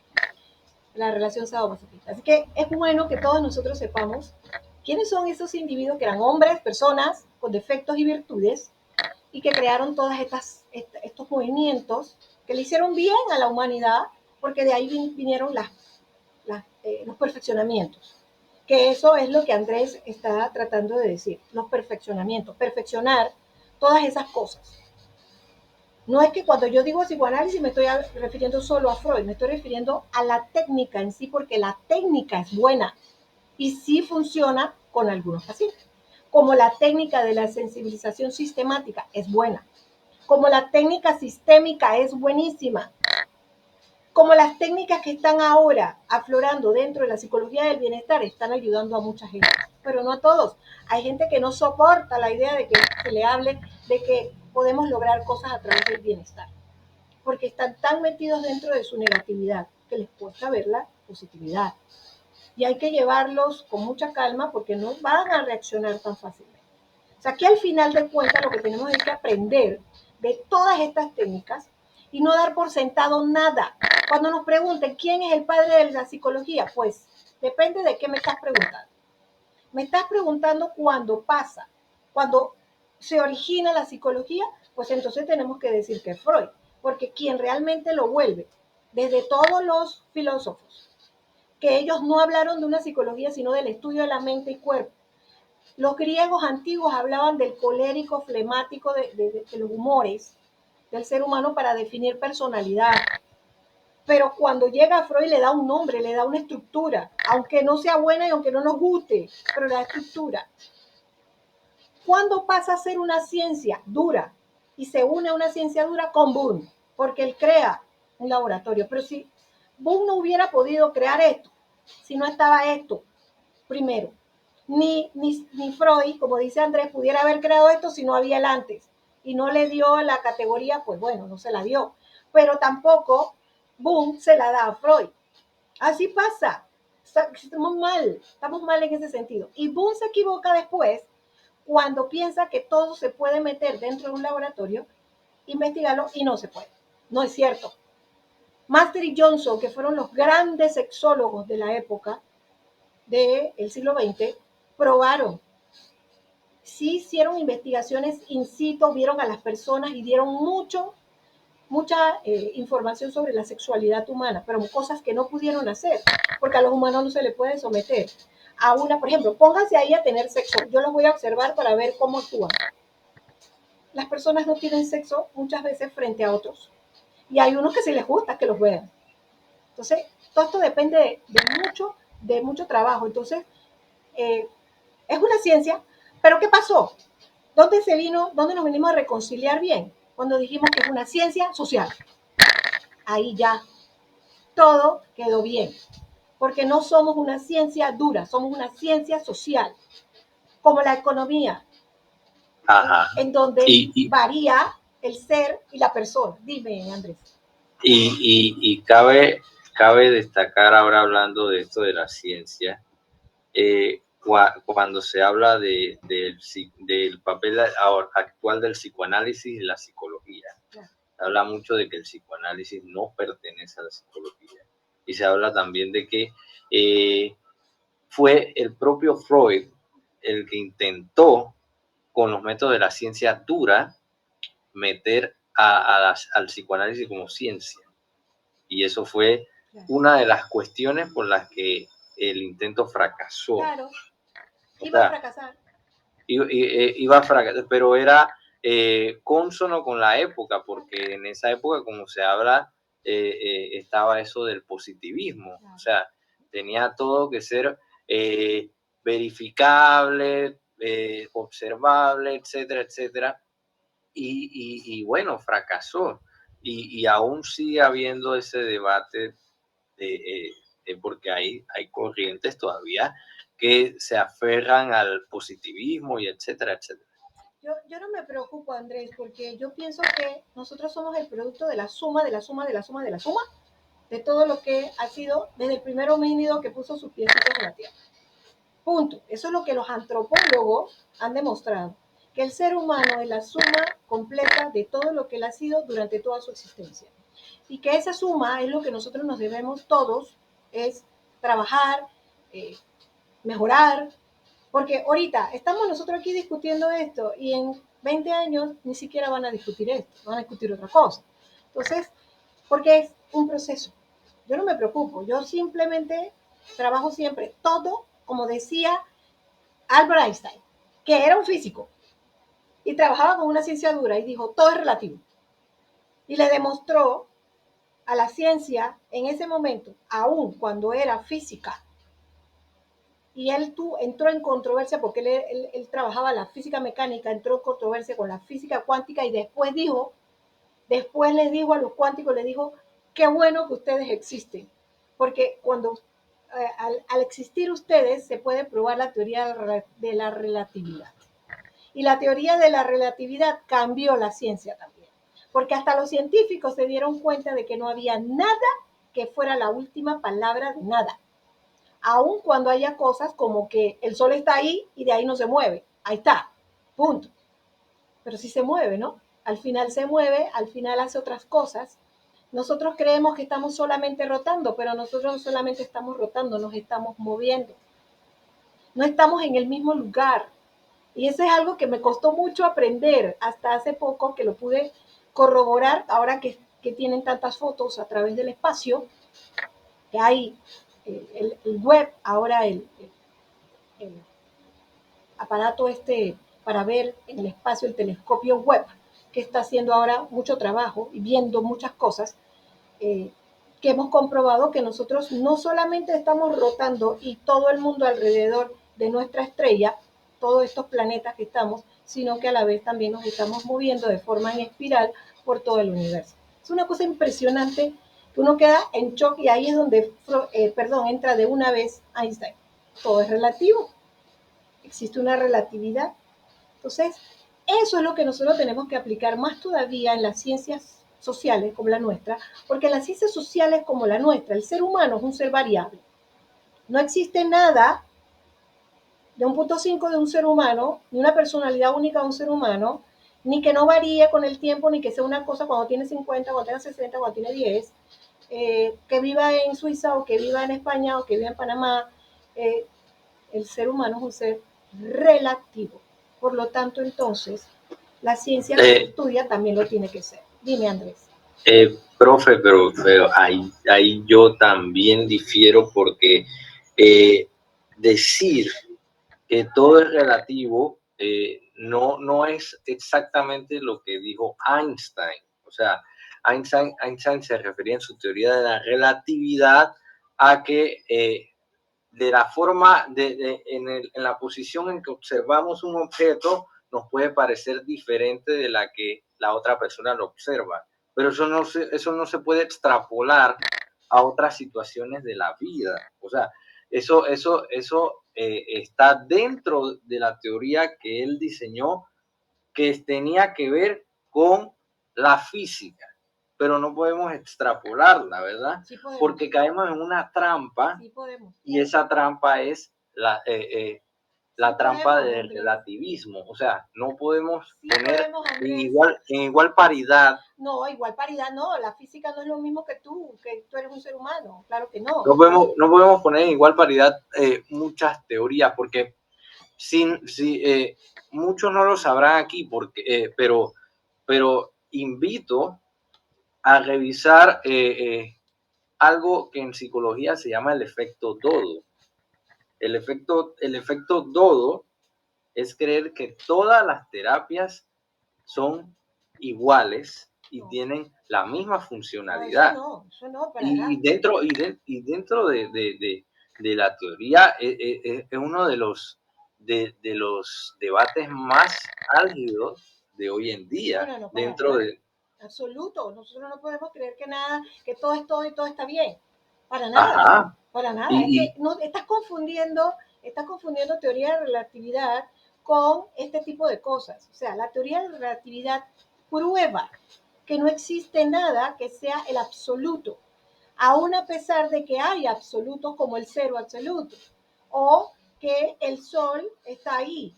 La relación sadomasoquista. Así que es bueno que todos nosotros sepamos quiénes son esos individuos que eran hombres, personas con defectos y virtudes y que crearon todos estos movimientos que le hicieron bien a la humanidad porque de ahí vinieron los perfeccionamientos. Que eso es lo que Andrés está tratando de decir, los perfeccionamientos, perfeccionar todas esas cosas. No es que cuando yo digo psicoanálisis me estoy refiriendo solo a Freud, me estoy refiriendo a la técnica en sí, porque la técnica es buena y sí funciona con algunos pacientes. Como la técnica de la sensibilización sistemática es buena, como la técnica sistémica es buenísima, como las técnicas que están ahora aflorando dentro de la psicología del bienestar están ayudando a mucha gente, pero no a todos. Hay gente que no soporta la idea de que se le hable de que podemos lograr cosas a través del bienestar, porque están tan metidos dentro de su negatividad que les cuesta ver la positividad. Y hay que llevarlos con mucha calma porque no van a reaccionar tan fácilmente. O sea, que al final de cuentas lo que tenemos es que aprender de todas estas técnicas y no dar por sentado nada. Cuando nos pregunten quién es el padre de la psicología, pues depende de qué me estás preguntando. Me estás preguntando cuándo pasa, cuando se origina la psicología, pues entonces tenemos que decir que es Freud, porque quien realmente lo vuelve, desde todos los filósofos, que ellos no hablaron de una psicología, sino del estudio de la mente y cuerpo. Los griegos antiguos hablaban del colérico flemático, de los humores del ser humano para definir personalidad. Pero cuando llega Freud le da un nombre, le da una estructura, aunque no sea buena y aunque no nos guste, pero le da estructura. ¿Cuándo pasa a ser una ciencia dura? Y se une a una ciencia dura con Boone, porque él crea un laboratorio. Pero si Boone no hubiera podido crear esto, si no estaba esto primero, ni Freud, como dice Andrés, pudiera haber creado esto si no había el antes. Y no le dio la categoría, pues bueno, no se la dio. Pero tampoco Boone se la da a Freud. Así pasa. Estamos mal en ese sentido. Y Boone se equivoca después cuando piensa que todo se puede meter dentro de un laboratorio, investigarlo y no se puede. No es cierto. Master y Johnson, que fueron los grandes sexólogos de la época del siglo XX, probaron. Sí hicieron investigaciones in situ, vieron a las personas y dieron mucha información sobre la sexualidad humana, pero cosas que no pudieron hacer, porque a los humanos no se les puede someter a una, por ejemplo, pónganse ahí a tener sexo, yo los voy a observar para ver cómo actúan. Las personas no tienen sexo muchas veces frente a otros, y hay unos que sí les gusta que los vean. Entonces, todo esto depende de mucho trabajo. Entonces, es una ciencia, pero ¿qué pasó? ¿Dónde nos venimos a reconciliar bien? Cuando dijimos que es una ciencia social. Ahí ya todo quedó bien, porque no somos una ciencia dura, somos una ciencia social, como la economía, Ajá. en donde varía el ser y la persona. Dime, Andrés. Y cabe destacar ahora hablando de esto de la ciencia, cuando se habla del papel actual del psicoanálisis y la psicología. Se habla mucho de que el psicoanálisis no pertenece a la psicología. Y se habla también de que fue el propio Freud el que intentó, con los métodos de la ciencia dura, meter al psicoanálisis como ciencia. Y eso fue una de las cuestiones por las que el intento fracasó. Claro, iba a fracasar. Iba a fracasar, pero era cónsono con la época, porque en esa época, como se habla, estaba eso del positivismo. Claro. O sea, tenía todo que ser verificable, observable, etcétera, etcétera. Y bueno, fracasó. Y aún sigue habiendo ese debate porque hay corrientes todavía que se aferran al positivismo y etcétera, etcétera. Yo no me preocupo, Andrés, porque yo pienso que nosotros somos el producto de la suma, de la suma, de la suma, de la suma, de todo lo que ha sido desde el primer homínido que puso sus piecitos en la tierra. Punto. Eso es lo que los antropólogos han demostrado, que el ser humano es la suma completa de todo lo que él ha sido durante toda su existencia. Y que esa suma es lo que nosotros nos debemos todos, es trabajar, eh, mejorar, porque ahorita estamos nosotros aquí discutiendo esto y en 20 años ni siquiera van a discutir esto, van a discutir otra cosa. Entonces, porque es un proceso. Yo no me preocupo, yo simplemente trabajo siempre todo, como decía Albert Einstein, que era un físico y trabajaba con una ciencia dura y dijo, todo es relativo. Y le demostró a la ciencia en ese momento, aún cuando era física, y él entró en controversia porque él trabajaba la física mecánica, entró en controversia con la física cuántica y después les dijo a los cuánticos, les dijo, qué bueno que ustedes existen, porque cuando al existir ustedes se puede probar la teoría de la relatividad. Y la teoría de la relatividad cambió la ciencia también, porque hasta los científicos se dieron cuenta de que no había nada que fuera la última palabra de nada. Aun cuando haya cosas como que el sol está ahí y de ahí no se mueve. Ahí está, punto. Pero sí se mueve, ¿no? Al final se mueve, al final hace otras cosas. Nosotros creemos que estamos solamente rotando, pero nosotros no solamente estamos rotando, nos estamos moviendo. No estamos en el mismo lugar. Y eso es algo que me costó mucho aprender hasta hace poco que lo pude corroborar, ahora que tienen tantas fotos a través del espacio, que hay el web, ahora el aparato para ver en el espacio, el telescopio web, que está haciendo ahora mucho trabajo y viendo muchas cosas, que hemos comprobado que nosotros no solamente estamos rotando y todo el mundo alrededor de nuestra estrella, todos estos planetas que estamos, sino que a la vez también nos estamos moviendo de forma en espiral por todo el universo. Es una cosa impresionante que uno queda en shock y ahí es donde, entra de una vez Einstein. Todo es relativo, existe una relatividad. Entonces, eso es lo que nosotros tenemos que aplicar más todavía en las ciencias sociales como la nuestra, porque en las ciencias sociales como la nuestra, el ser humano es un ser variable. No existe nada de un punto 5 de un ser humano, ni una personalidad única de un ser humano, ni que no varíe con el tiempo, ni que sea una cosa cuando tiene 50, cuando tiene 60, cuando tiene 10, que viva en Suiza o que viva en España o que viva en Panamá. El ser humano es un ser relativo. Por lo tanto, entonces, la ciencia que estudia también lo tiene que ser. Dime, Andrés. Profe, pero ahí yo también difiero porque decir que todo es relativo no es exactamente lo que dijo Einstein. O sea, Einstein se refería en su teoría de la relatividad a que de la forma, en la posición en que observamos un objeto, nos puede parecer diferente de la que la otra persona lo observa. Pero eso no se puede extrapolar a otras situaciones de la vida. O sea, eso está dentro de la teoría que él diseñó, que tenía que ver con la física, pero no podemos extrapolarla, ¿verdad? Sí podemos. Porque caemos en una trampa, sí podemos. Y esa trampa es la trampa podemos, del Andrés. relativismo. O sea, no podemos Sí poner podemos, en Andrés. igual paridad. No, igual paridad no, la física no es lo mismo que tú eres un ser humano, claro que no. No podemos poner en igual paridad muchas teorías, porque muchos no lo sabrán aquí, pero invito a revisar algo que en psicología se llama el efecto dodo. El efecto dodo es creer que todas las terapias son iguales y tienen la misma funcionalidad. Eso no, para Y nada. dentro de la teoría es uno de los debates más álgidos de hoy en día. No, dentro nada. de Absoluto. Nosotros no podemos creer que todo es todo y todo está bien. Para nada. Ajá. Para nada. Y es que no, estás confundiendo teoría de relatividad con este tipo de cosas. O sea, la teoría de la relatividad prueba que no existe nada que sea el absoluto, aún a pesar de que hay absolutos como el cero absoluto, o que el sol está ahí,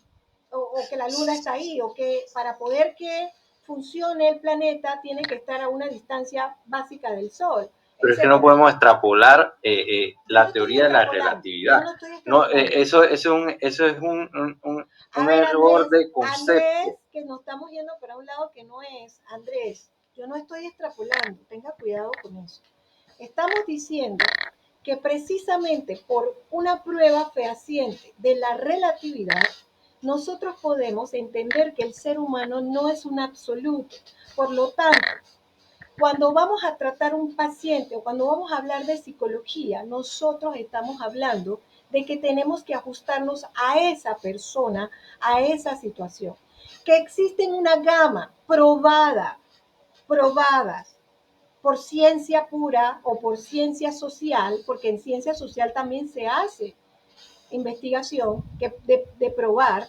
o que la luna está ahí, o que para poder que funcione el planeta tiene que estar a una distancia básica del sol. Pero es que no podemos extrapolar la teoría de la Yo relatividad. no estoy No, extrapolando. eso es un ver, error Andrés, de concepto. que nos estamos yendo para un lado que no es. Andrés, yo no estoy extrapolando, tenga cuidado con eso. Estamos diciendo que precisamente por una prueba fehaciente de la relatividad, nosotros podemos entender que el ser humano no es un absoluto. Por lo tanto, cuando vamos a tratar un paciente o cuando vamos a hablar de psicología, nosotros estamos hablando de que tenemos que ajustarnos a esa persona, a esa situación. Que existen una gama probadas por ciencia pura o por ciencia social, porque en ciencia social también se hace investigación de probar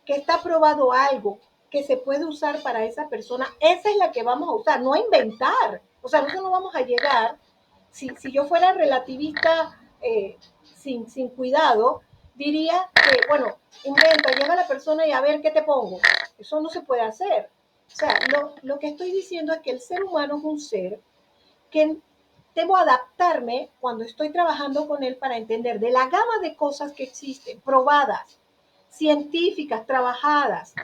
que está probado algo que se puede usar para esa persona, esa es la que vamos a usar, no a inventar. O sea, nosotros no vamos a llegar, si yo fuera relativista sin cuidado, diría que, bueno, inventa, llega la persona y a ver qué te pongo. Eso no se puede hacer. O sea, lo que estoy diciendo es que el ser humano es un ser que debo adaptarme cuando estoy trabajando con él para entender de la gama de cosas que existen, probadas, científicas, trabajadas.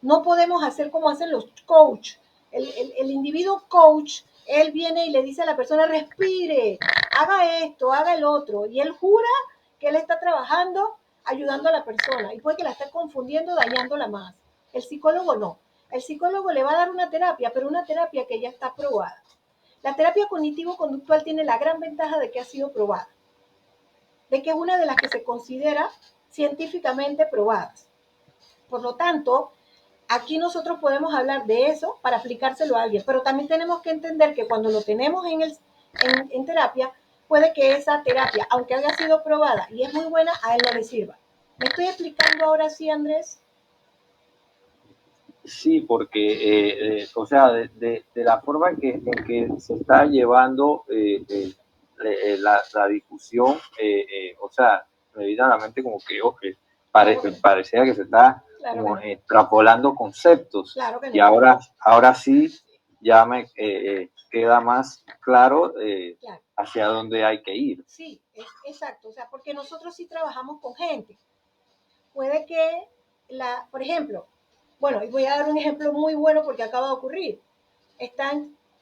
No podemos hacer como hacen los coach. El individuo coach, él viene y le dice a la persona, respire, haga esto, haga el otro. Y él jura que él está trabajando, ayudando a la persona. Y puede que la esté confundiendo, dañándola más. El psicólogo no. El psicólogo le va a dar una terapia, pero una terapia que ya está probada. La terapia cognitivo-conductual tiene la gran ventaja de que ha sido probada, de que es una de las que se considera científicamente probadas. Por lo tanto, aquí nosotros podemos hablar de eso para aplicárselo a alguien, pero también tenemos que entender que cuando lo tenemos en terapia, puede que esa terapia, aunque haya sido probada y es muy buena, a él no le sirva. ¿Me estoy explicando ahora sí, Andrés? Sí, porque, o sea, de la forma en que se está llevando la discusión, o sea, me viene a la mente como que parecía que se está como extrapolando conceptos. Claro que no. Y ahora sí ya me queda más claro hacia dónde hay que ir. Sí, exacto, o sea, porque nosotros sí trabajamos con gente. Puede que, por ejemplo, bueno, y voy a dar un ejemplo muy bueno porque acaba de ocurrir.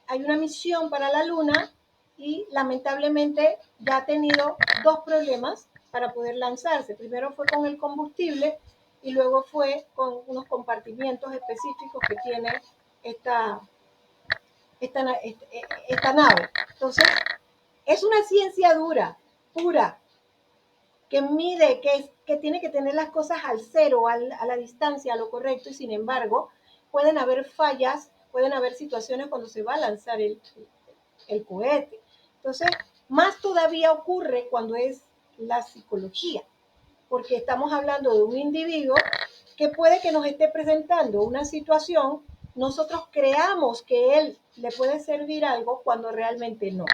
Hay una misión para la Luna y lamentablemente ya ha tenido 2 problemas para poder lanzarse. Primero fue con el combustible y luego fue con unos compartimientos específicos que tiene esta nave. Entonces, es una ciencia dura, pura, que mide, que tiene que tener las cosas al cero, a la distancia, a lo correcto, y sin embargo, pueden haber fallas, pueden haber situaciones cuando se va a lanzar el cohete. Entonces, más todavía ocurre cuando es la psicología, porque estamos hablando de un individuo que puede que nos esté presentando una situación, nosotros creamos que él le puede servir algo cuando realmente no.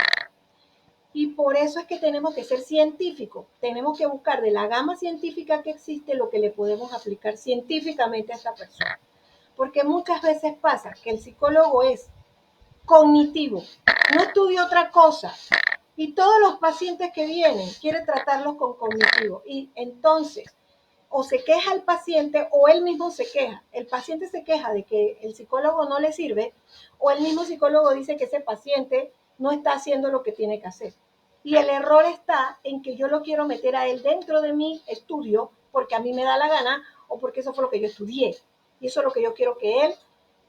Y por eso es que tenemos que ser científicos. Tenemos que buscar de la gama científica que existe lo que le podemos aplicar científicamente a esta persona. Porque muchas veces pasa que el psicólogo es cognitivo, no estudia otra cosa. Y todos los pacientes que vienen quiere tratarlos con cognitivo. Y entonces, o se queja el paciente o él mismo se queja. El paciente se queja de que el psicólogo no le sirve o el mismo psicólogo dice que ese paciente no está haciendo lo que tiene que hacer. Y el error está en que yo lo quiero meter a él dentro de mi estudio porque a mí me da la gana o porque eso fue lo que yo estudié. Y eso es lo que yo quiero que él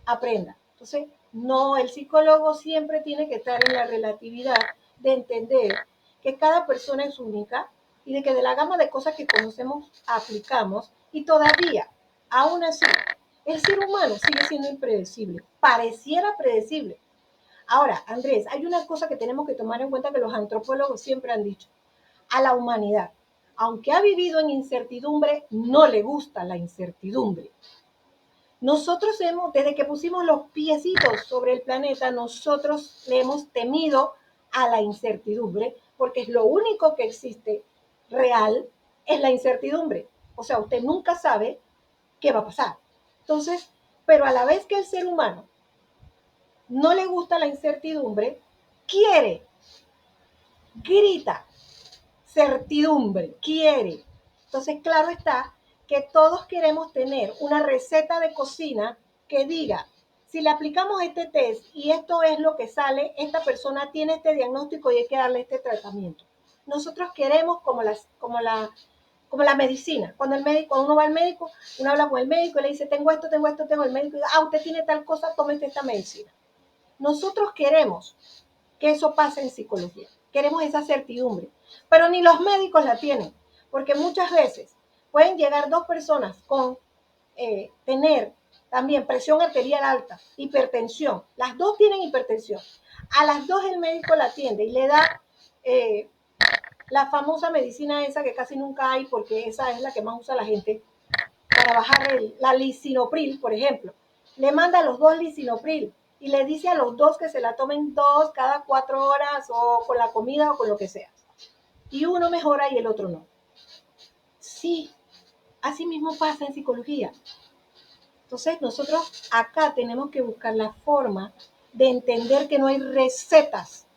aprenda. Entonces, no, el psicólogo siempre tiene que estar en la relatividad de entender que cada persona es única y de que de la gama de cosas que conocemos aplicamos y todavía, aún así, el ser humano sigue siendo impredecible, pareciera predecible. Ahora, Andrés, hay una cosa que tenemos que tomar en cuenta que los antropólogos siempre han dicho, a la humanidad. aunque ha vivido en incertidumbre, no le gusta la incertidumbre. Nosotros desde que pusimos los piecitos sobre el planeta, nosotros le hemos temido a la incertidumbre, porque es lo único que existe real, es la incertidumbre. O sea, usted nunca sabe qué va a pasar. Entonces, pero a la vez que el ser humano no le gusta la incertidumbre, quiere, grita, certidumbre, quiere. Entonces, claro está que todos queremos tener una receta de cocina que diga, si le aplicamos este test y esto es lo que sale, esta persona tiene este diagnóstico y hay que darle este tratamiento. Nosotros queremos como la medicina. Cuando uno va al médico, uno habla con el médico y le dice, tengo esto, el médico dice, usted tiene tal cosa, tómese esta medicina. Nosotros queremos que eso pase en psicología. Queremos esa certidumbre, pero ni los médicos la tienen, porque muchas veces pueden llegar dos personas con tener también presión arterial alta, hipertensión. Las dos tienen hipertensión. A las dos el médico la atiende y le da la famosa medicina esa que casi nunca hay, porque esa es la que más usa la gente para bajar la lisinopril, por ejemplo. Le manda a los dos lisinopril y le dice a los dos que se la tomen 2 cada 4 horas o con la comida o con lo que sea. Y uno mejora y el otro no. Sí, así mismo pasa en psicología. Entonces nosotros acá tenemos que buscar la forma de entender que no hay recetas,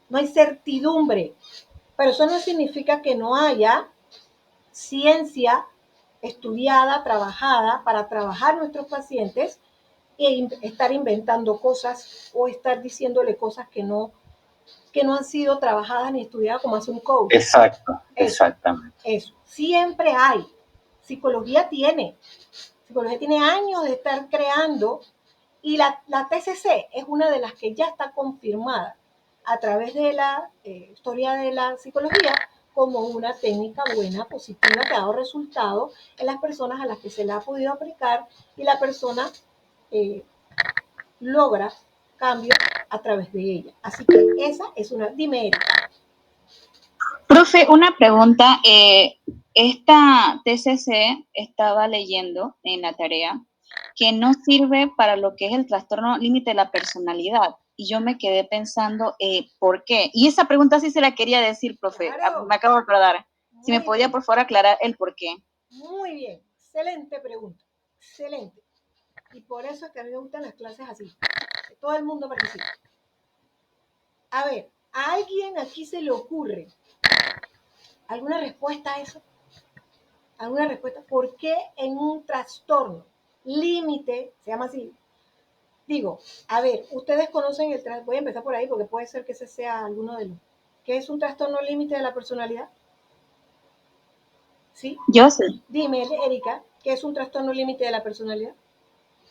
no hay certidumbre, pero eso no significa que no haya ciencia estudiada, trabajada para trabajar nuestros pacientes e estar inventando cosas o estar diciéndole cosas que no han sido trabajadas ni estudiadas como hace un coach. Exacto, exactamente. Eso, siempre hay. Psicología tiene años de estar creando y la TCC es una de las que ya está confirmada a través de la historia de la psicología como una técnica buena, positiva, que ha dado resultados en las personas a las que se la ha podido aplicar y la persona logra cambios a través de ella. Así que esa es una... Dime, Erika. Profe, una pregunta. Esta TCC estaba leyendo en la tarea que no sirve para lo que es el trastorno límite de la personalidad. Y yo me quedé pensando, ¿por qué? Y esa pregunta sí se la quería decir, profe. Claro. Me acabo de acordar. Si me podía, Bien. por favor, aclarar el por qué. Muy bien. Excelente pregunta. Excelente. Y por eso es que a mí me gustan las clases así. Que todo el mundo participe. A ver, ¿a alguien aquí se le ocurre alguna respuesta a eso? ¿Alguna respuesta? ¿Por qué en un trastorno límite, se llama así? Digo, a ver, ustedes conocen voy a empezar por ahí porque puede ser que ese sea alguno de los. ¿Qué es un trastorno límite de la personalidad? ¿Sí? Yo sí. Dime, Erika, ¿qué es un trastorno límite de la personalidad?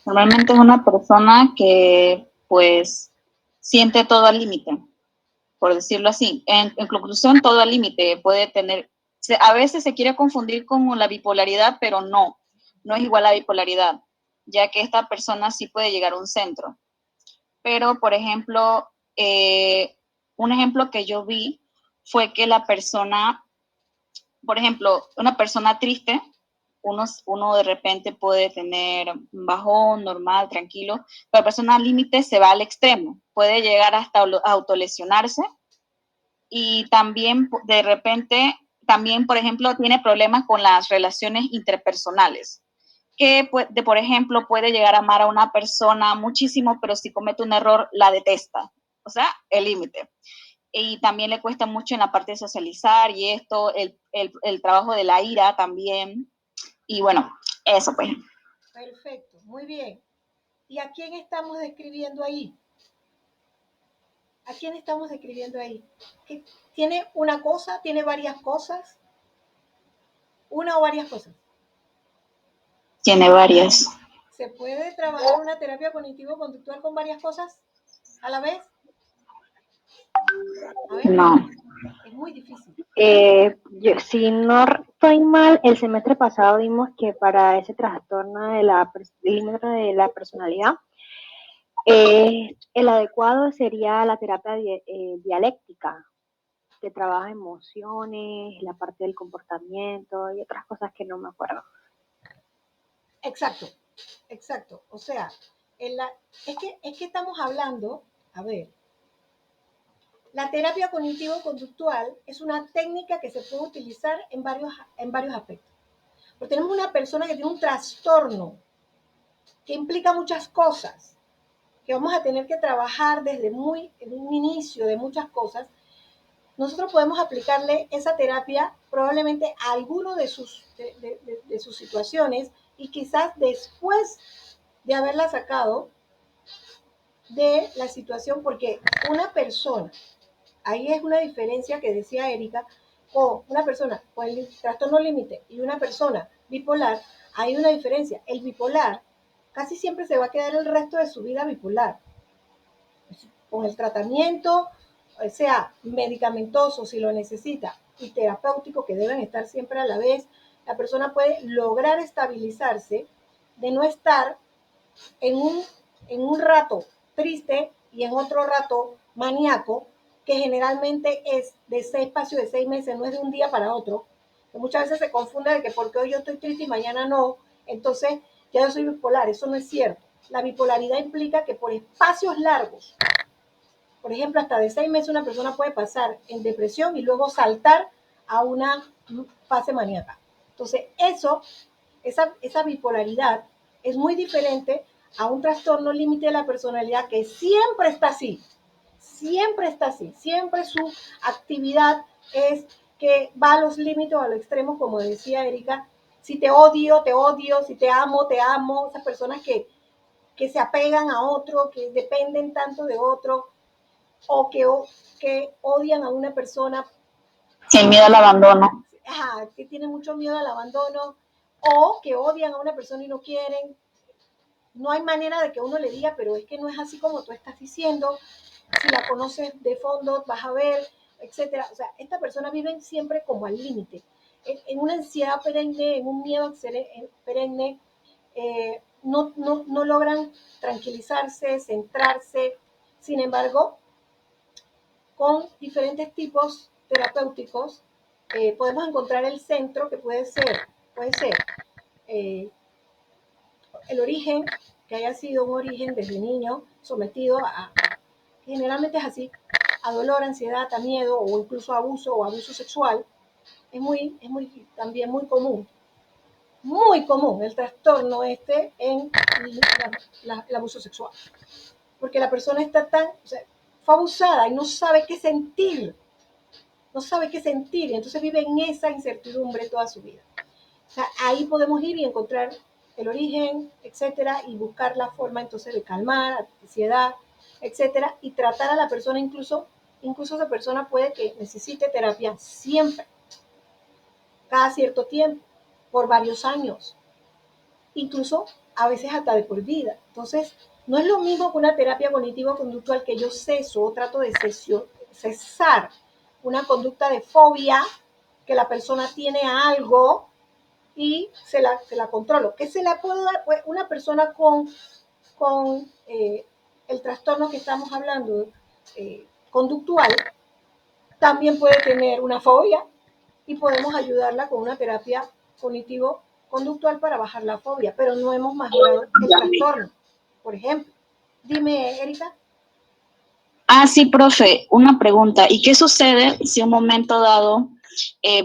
Normalmente es una persona que, pues, siente todo al límite, por decirlo así. En conclusión, todo al límite puede tener, a veces se quiere confundir con la bipolaridad, pero no es igual a bipolaridad, ya que esta persona sí puede llegar a un centro. Pero, por ejemplo, un ejemplo que yo vi fue que la persona, por ejemplo, una persona triste, uno de repente puede tener un bajón normal, tranquilo, pero la persona al límite se va al extremo, puede llegar hasta autolesionarse y también de repente, también por ejemplo, tiene problemas con las relaciones interpersonales, que por ejemplo puede llegar a amar a una persona muchísimo, pero si comete un error la detesta, o sea, el límite. Y también le cuesta mucho en la parte de socializar y esto, el trabajo de la ira también. Y bueno, eso pues. Perfecto, muy bien. ¿Y a quién estamos describiendo ahí? ¿A quién estamos describiendo ahí? ¿Que tiene una cosa? ¿Tiene varias cosas? ¿Una o varias cosas? Tiene varias. ¿Se puede trabajar una terapia cognitivo-conductual con varias cosas a la vez? A ver, No. es muy difícil. Si no estoy mal, el semestre pasado vimos que para ese trastorno del límite de la personalidad, el adecuado sería la terapia dialéctica. que trabaja emociones, la parte del comportamiento y otras cosas que no me acuerdo. Exacto, exacto. O sea, es que estamos hablando, a ver, la terapia cognitivo-conductual es una técnica que se puede utilizar en varios aspectos. Pero tenemos una persona que tiene un trastorno que implica muchas cosas, que vamos a tener que trabajar desde en un inicio de muchas cosas. Nosotros podemos aplicarle esa terapia probablemente a alguno de sus situaciones y quizás después de haberla sacado de la situación, porque una persona, ahí es una diferencia que decía Erika, con una persona con el trastorno límite y una persona bipolar, hay una diferencia. El bipolar casi siempre se va a quedar el resto de su vida bipolar, con el tratamiento, sea medicamentoso si lo necesita y terapéutico, que deben estar siempre a la vez. La persona puede lograr estabilizarse de no estar en un rato triste y en otro rato maníaco, que generalmente es de espacio de 6 meses, no es de un día para otro, que muchas veces se confunde de que porque hoy yo estoy triste y mañana no, entonces ya yo soy bipolar. Eso no es cierto. La bipolaridad implica que por espacios largos, por ejemplo, hasta de 6 meses, una persona puede pasar en depresión y luego saltar a una fase maníaca. Entonces, esa bipolaridad es muy diferente a un trastorno límite de la personalidad que siempre está así, siempre su actividad es que va a los límites o a los extremos, como decía Erika. Si te odio, te odio, si te amo, te amo. Esas personas que se apegan a otro, que dependen tanto de otro, o que odian a una persona. El miedo al abandono. Que tienen mucho miedo al abandono, o que odian a una persona y no quieren. No hay manera de que uno le diga, pero es que no es así como tú estás diciendo. Si la conoces de fondo, vas a ver, etcétera. O sea, estas personas viven siempre como al límite, en una ansiedad perenne, en un miedo perenne. No logran tranquilizarse, centrarse. Sin embargo, con diferentes tipos terapéuticos, podemos encontrar el centro, que puede ser eh, el origen, que haya sido un origen desde niño sometido generalmente es así, a dolor, ansiedad, a miedo o incluso abuso o abuso sexual. Es también muy común el trastorno en el abuso sexual, porque la persona está fue abusada y no sabe qué sentir, y entonces vive en esa incertidumbre toda su vida. O sea, ahí podemos ir y encontrar el origen, etcétera, y buscar la forma entonces de calmar la ansiedad, etcétera, y tratar a la persona. Incluso esa persona puede que necesite terapia siempre, cada cierto tiempo, por varios años, incluso a veces hasta de por vida. Entonces, no es lo mismo que una terapia cognitivo-conductual, que yo ceso o trato de cesar una conducta de fobia que la persona tiene a algo y se la controlo. ¿Qué se la puedo dar? Pues una persona con el trastorno que estamos hablando, conductual, también puede tener una fobia y podemos ayudarla con una terapia cognitivo-conductual para bajar la fobia, pero no hemos mejorado el trastorno, por ejemplo. Dime, Erika. Ah, sí, profe, una pregunta. ¿Y qué sucede si un momento dado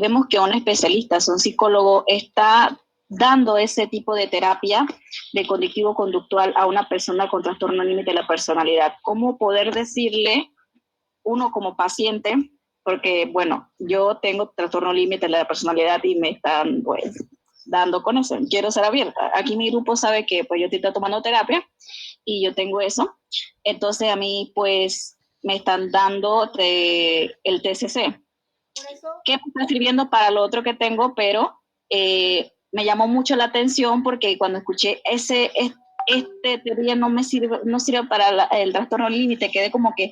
vemos que un especialista, un psicólogo, está dando ese tipo de terapia de cognitivo-conductual a una persona con trastorno límite de la personalidad? ¿Cómo poder decirle, uno como paciente, porque, bueno, yo tengo trastorno límite de la personalidad y me están, pues, dando con eso? Quiero ser abierta. Aquí mi grupo sabe que, pues, yo estoy tomando terapia y yo tengo eso. Entonces a mí, pues, me están dando el TCC, que me está sirviendo para lo otro que tengo, pero me llamó mucho la atención porque cuando escuché este teoría no sirve para el trastorno límite, quedé como que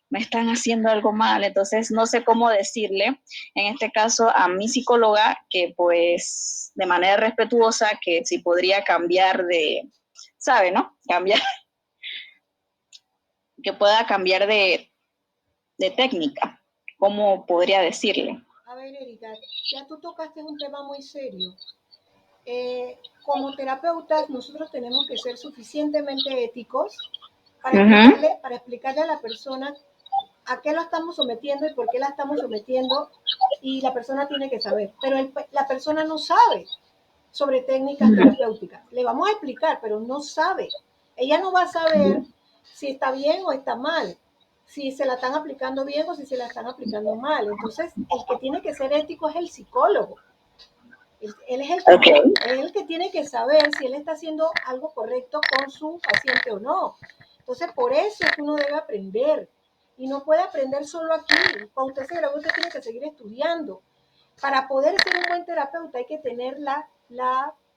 me están haciendo algo mal. Entonces no sé cómo decirle, en este caso a mi psicóloga, que pues de manera respetuosa, que si podría cambiar ¿sabe, no? Que pueda cambiar de técnica. ¿cómo podría decirle? A ver, Erika, ya tú tocaste un tema muy serio. Como terapeutas, nosotros tenemos que ser suficientemente éticos para explicarle a la persona a qué la estamos sometiendo y por qué la estamos sometiendo, y la persona tiene que saber. Pero la persona no sabe sobre técnicas terapéuticas. Le vamos a explicar, pero no sabe. Ella no va a saber si está bien o está mal, si se la están aplicando bien o si se la están aplicando mal. Entonces, el que tiene que ser ético es el psicólogo. Él es el que tiene que saber si él está haciendo algo correcto con su paciente o no. Entonces, por eso es que uno debe aprender. Y no puede aprender solo aquí. Cuando usted se gradúe, usted tiene que seguir estudiando. Para poder ser un buen terapeuta hay que tener la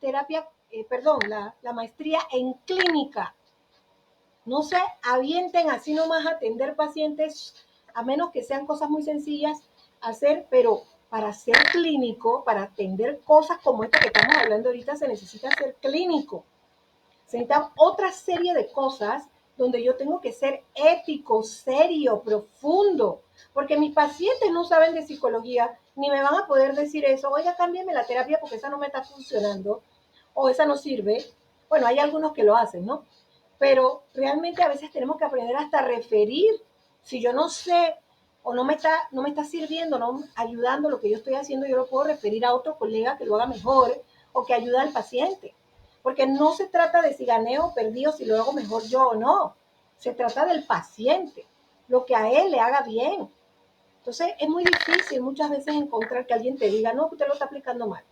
terapia, la maestría en clínica. No se avienten así nomás a atender pacientes, a menos que sean cosas muy sencillas pero para ser clínico, para atender cosas como esta que estamos hablando ahorita, se necesita ser clínico. Se necesita otra serie de cosas donde yo tengo que ser ético, serio, profundo, porque mis pacientes no saben de psicología, ni me van a poder decir eso, oiga, cámbiame la terapia porque esa no me está funcionando, o esa no sirve. Bueno, hay algunos que lo hacen, ¿no? Pero realmente a veces tenemos que aprender hasta a referir. Si yo no sé o no me está sirviendo, no ayudando lo que yo estoy haciendo, yo lo puedo referir a otro colega que lo haga mejor o que ayude al paciente. Porque no se trata de si gané o perdí o si lo hago mejor yo o no. Se trata del paciente, lo que a él le haga bien. Entonces es muy difícil muchas veces encontrar que alguien te diga, no, usted lo está aplicando mal.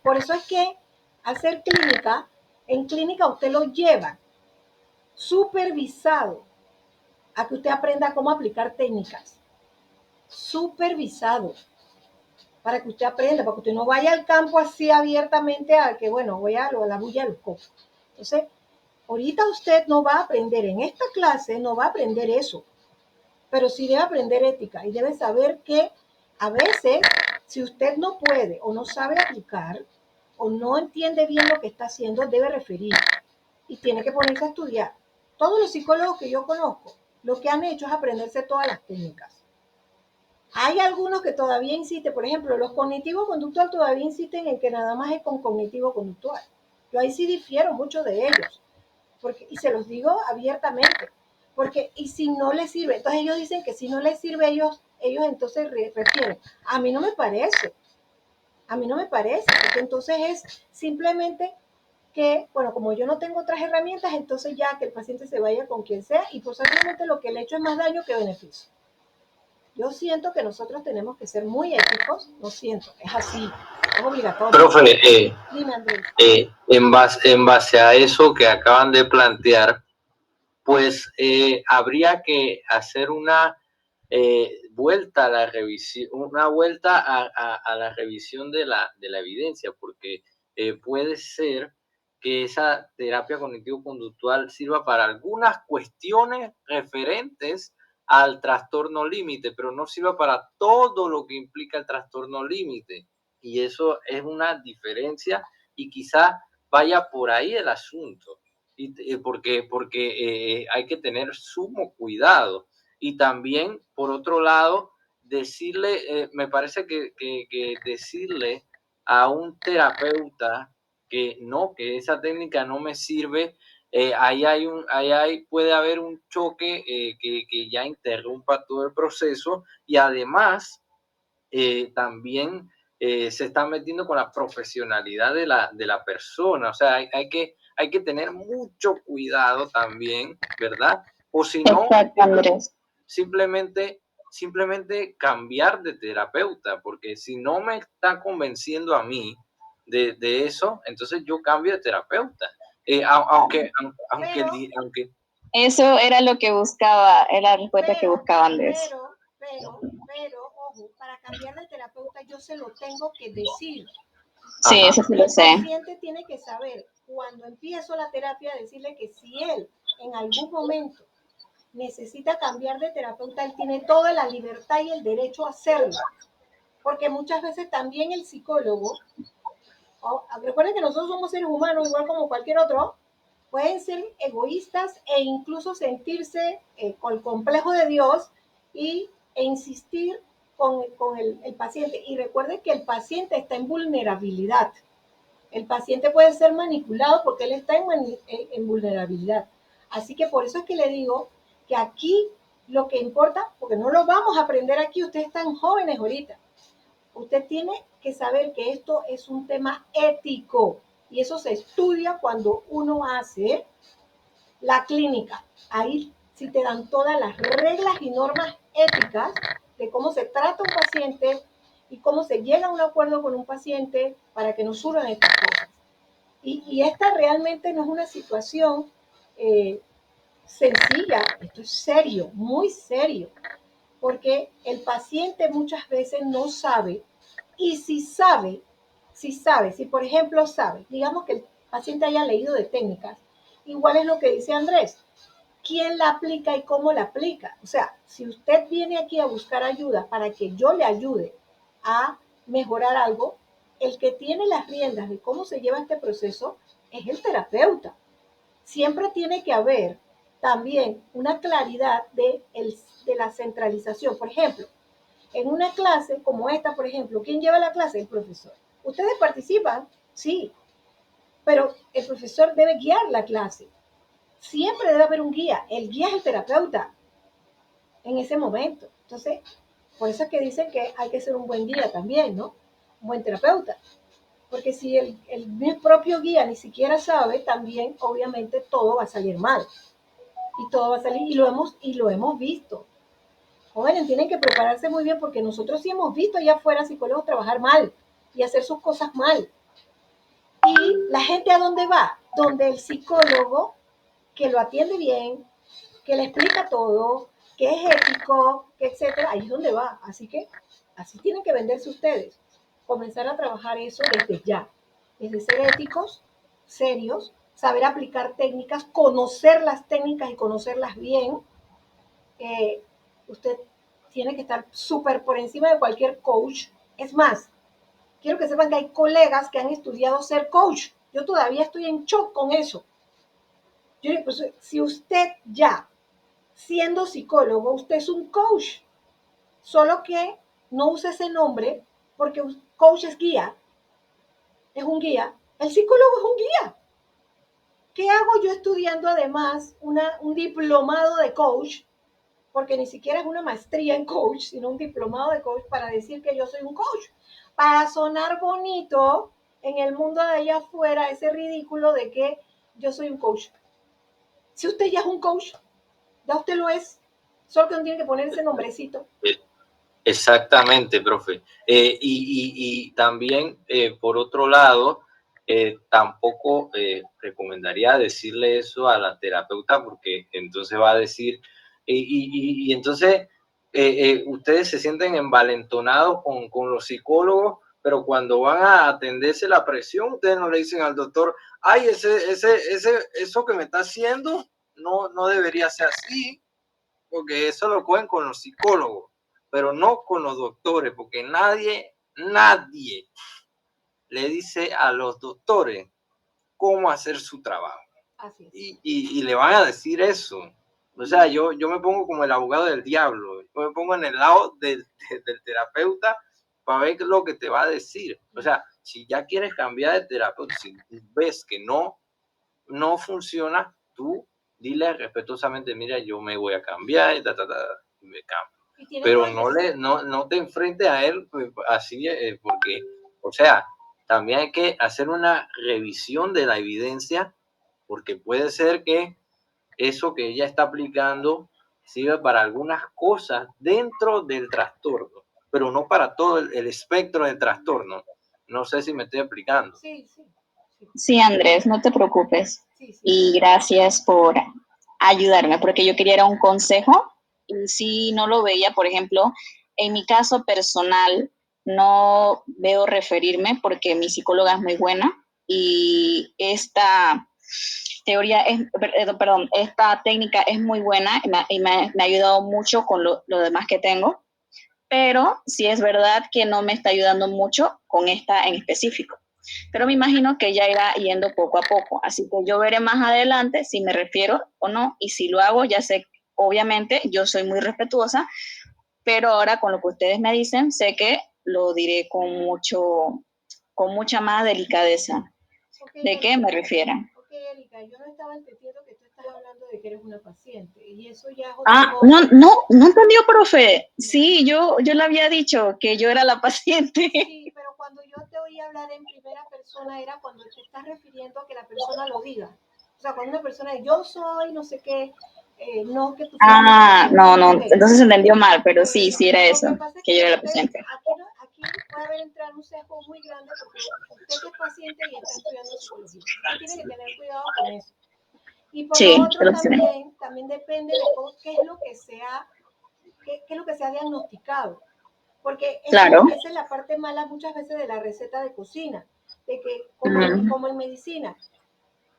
Por eso es que hacer clínica, en clínica usted lo lleva supervisado a que usted aprenda cómo aplicar técnicas. Supervisado. Para que usted aprenda, para que usted no vaya al campo así abiertamente a que, bueno, voy a la bulla del coco. Entonces, ahorita usted no va a aprender, en esta clase no va a aprender eso, pero sí debe aprender ética y debe saber que a veces, si usted no puede o no sabe aplicar o no entiende bien lo que está haciendo, debe referir y tiene que ponerse a estudiar. Todos los psicólogos que yo conozco, lo que han hecho es aprenderse todas las técnicas. Hay algunos que todavía insisten, por ejemplo, los cognitivo-conductual todavía insisten en que nada más es con cognitivo-conductual. Yo ahí sí difiero mucho de ellos, y se los digo abiertamente, porque y si no les sirve, entonces ellos dicen que si no les sirve, ellos entonces refieren. A mí no me parece, porque entonces es simplemente que, bueno, como yo no tengo otras herramientas, entonces ya que el paciente se vaya con quien sea y posiblemente lo que le he hecho es más daño que beneficio. Yo siento que nosotros tenemos que ser muy éticos, es así, es obligatorio. Profe, Dime, Andrés. en base a eso que acaban de plantear, pues habría que hacer una vuelta a la revisión, una vuelta a la revisión de la evidencia, porque puede ser que esa terapia cognitivo-conductual sirva para algunas cuestiones referentes al trastorno límite, pero no sirva para todo lo que implica el trastorno límite. Y eso es una diferencia y quizá vaya por ahí el asunto. Porque hay que tener sumo cuidado. Y también, por otro lado, decirle, me parece que decirle a un terapeuta que no, que esa técnica no me sirve, puede haber un choque que ya interrumpa todo el proceso y además también se está metiendo con la profesionalidad de la persona. O sea, hay que tener mucho cuidado también, ¿verdad? O si no, simplemente cambiar de terapeuta, porque si no me está convenciendo a mí de eso, entonces yo cambio de terapeuta. Aunque eso era lo que buscaba, era la respuesta que buscaba Andrés. Pero, ojo, para cambiar de terapeuta yo se lo tengo que decir. Sí, eso sí lo sé. El paciente tiene que saber, cuando empiezo la terapia, decirle que si él en algún momento necesita cambiar de terapeuta, él tiene toda la libertad y el derecho a hacerlo. Porque muchas veces también el psicólogo, recuerden que nosotros somos seres humanos igual como cualquier otro, pueden ser egoístas e incluso sentirse con el complejo de Dios e insistir con el paciente. Y recuerden que el paciente está en vulnerabilidad. El paciente puede ser manipulado porque él está en vulnerabilidad. Así que por eso es que le digo que aquí lo que importa, porque no lo vamos a aprender aquí, ustedes están jóvenes ahorita. Usted tiene que saber que esto es un tema ético y eso se estudia cuando uno hace la clínica. Ahí sí te dan todas las reglas y normas éticas de cómo se trata un paciente y cómo se llega a un acuerdo con un paciente para que no surjan estas cosas. Y esta realmente no es una situación sencilla, esto es serio, muy serio, porque el paciente muchas veces no sabe, y si por ejemplo sabe, digamos que el paciente haya leído de técnicas, igual es lo que dice Andrés, quién la aplica y cómo la aplica. O sea, si usted viene aquí a buscar ayuda para que yo le ayude a mejorar algo, el que tiene las riendas de cómo se lleva este proceso es el terapeuta. Siempre tiene que haber también una claridad de la centralización. Por ejemplo, en una clase como esta, por ejemplo, ¿quién lleva la clase? El profesor. ¿Ustedes participan? Sí, pero el profesor debe guiar la clase. Siempre debe haber un guía. El guía es el terapeuta en ese momento. Entonces, por eso es que dicen que hay que ser un buen guía también, ¿no? Un buen terapeuta. Porque si el propio guía ni siquiera sabe, también obviamente todo va a salir mal. Y todo va a salir, y lo hemos visto. Jóvenes tienen que prepararse muy bien porque nosotros sí hemos visto allá afuera psicólogos trabajar mal y hacer sus cosas mal. Y la gente ¿a dónde va? Donde el psicólogo que lo atiende bien, que le explica todo, que es ético, que etcétera, ahí es donde va. Así que así tienen que venderse ustedes. Comenzar a trabajar eso desde ya. Desde ser éticos, serios, saber aplicar técnicas, conocer las técnicas y conocerlas bien. Usted tiene que estar súper por encima de cualquier coach. Es más, quiero que sepan que hay colegas que han estudiado ser coach. Yo todavía estoy en shock con eso. Yo digo, pues, si usted ya, siendo psicólogo, usted es un coach, solo que no use ese nombre porque un coach es guía, es un guía. El psicólogo es un guía. ¿Qué hago yo estudiando además un diplomado de coach? Porque ni siquiera es una maestría en coach, sino un diplomado de coach para decir que yo soy un coach. Para sonar bonito en el mundo de allá afuera, ese ridículo de que yo soy un coach. Si usted ya es un coach, ya usted lo es, solo que no tiene que poner ese nombrecito. Exactamente, profe. Y también, por otro lado, tampoco recomendaría decirle eso a la terapeuta porque entonces va a decir, y entonces ustedes se sienten envalentonados con los psicólogos, pero cuando van a atenderse la presión, ustedes no le dicen al doctor, ay, eso que me está haciendo no debería ser así, porque eso lo cogen con los psicólogos, pero no con los doctores, porque nadie le dice a los doctores cómo hacer su trabajo. Así es. Y le van a decir eso. O sea, yo me pongo como el abogado del diablo. Yo me pongo en el lado del terapeuta para ver lo que te va a decir. O sea, si ya quieres cambiar de terapeuta, si ves que no funciona, tú dile respetuosamente, mira, yo me voy a cambiar y me cambio. Pero no te enfrentes a él pues, así, porque, o sea, también hay que hacer una revisión de la evidencia, porque puede ser que eso que ella está aplicando sirve para algunas cosas dentro del trastorno, pero no para todo el espectro del trastorno. No sé si me estoy explicando. Sí, Andrés, no te preocupes. Y gracias por ayudarme, porque yo quería un consejo y si no lo veía, por ejemplo, en mi caso personal, no veo referirme porque mi psicóloga es muy buena y esta esta técnica es muy buena y me ha ayudado mucho con lo demás que tengo, pero sí es verdad que no me está ayudando mucho con esta en específico. Pero me imagino que ya irá yendo poco a poco, así que yo veré más adelante si me refiero o no, y si lo hago, ya sé, obviamente, yo soy muy respetuosa, pero ahora con lo que ustedes me dicen, sé que lo diré con mucha más delicadeza. Ok, ¿De qué me refieren? Ok, Erika, yo no estaba entendiendo que tú estás hablando de que eres una paciente y eso ya es otra Ah, cosa. no entendió, profe. Sí, yo le había dicho que yo era la paciente. Sí, pero cuando yo te oí hablar en primera persona era cuando te estás refiriendo a que la persona lo diga. O sea, cuando una persona dice, yo soy no sé qué, no que tú seas una paciente. No, Ok. entonces se entendió mal, pero sí, Bueno, sí era lo eso, que pasa es que yo era la usted, paciente. aquí puede haber entrado un sesgo muy grande porque usted que es paciente y está estudiando psicología. Usted tiene que tener cuidado con eso. Y por lo Sí, otro también depende de qué es lo que qué es lo que se ha diagnosticado. Porque claro. esa es la parte mala muchas veces de la receta de cocina, de que Mm. como en medicina,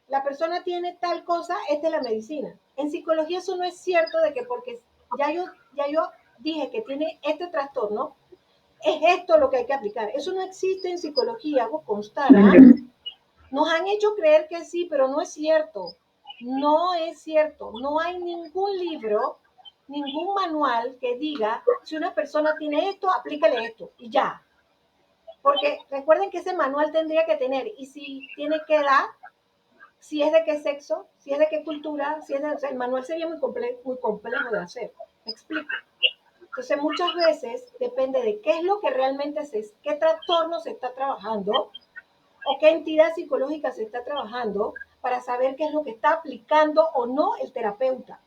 la persona tiene tal cosa, esta es la medicina. En psicología eso no es cierto de que porque ya yo dije que tiene este trastorno, es esto lo que hay que aplicar. Eso no existe en psicología, hago constar, ¿ah? Nos han hecho creer que sí, pero no es cierto. No es cierto. No hay ningún libro, ningún manual que diga, si una persona tiene esto, aplícale esto y ya. Porque recuerden que ese manual tendría que tener, y si tiene qué edad, si es de qué sexo, si es de qué cultura, si es de, o sea, el manual sería muy complejo de hacer. ¿Me explico? Entonces muchas veces depende de qué es lo que realmente qué trastorno se está trabajando o qué entidad psicológica se está trabajando para saber qué es lo que está aplicando o no el terapeuta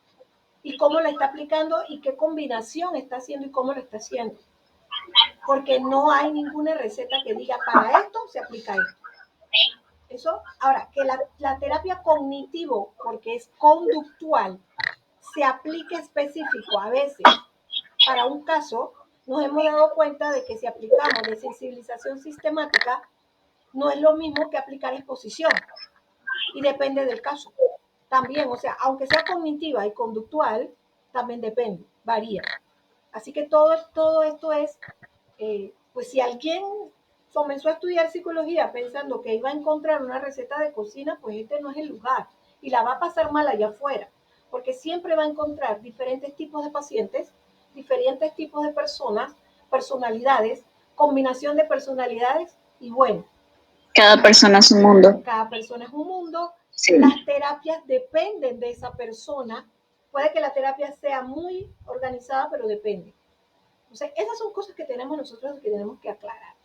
y cómo lo está aplicando y qué combinación está haciendo y cómo lo está haciendo. Porque no hay ninguna receta que diga para esto se aplica esto. Eso, ahora, que la terapia cognitivo, porque es conductual, se aplique específico a veces para un caso, nos hemos dado cuenta de que si aplicamos de sensibilización sistemática, no es lo mismo que aplicar exposición. Y depende del caso. También, o sea, aunque sea cognitiva y conductual, también depende, varía. Así que todo esto es, pues si alguien comenzó a estudiar psicología pensando que iba a encontrar una receta de cocina, pues este no es el lugar y la va a pasar mal allá afuera, porque siempre va a encontrar diferentes tipos de pacientes, diferentes tipos de personas, personalidades, combinación de personalidades y bueno, Cada persona es un mundo. cada persona es un mundo. Sí. Las terapias dependen de esa persona. Puede que la terapia sea muy organizada, pero depende. Entonces, esas son cosas que tenemos nosotros que tenemos que aclarar.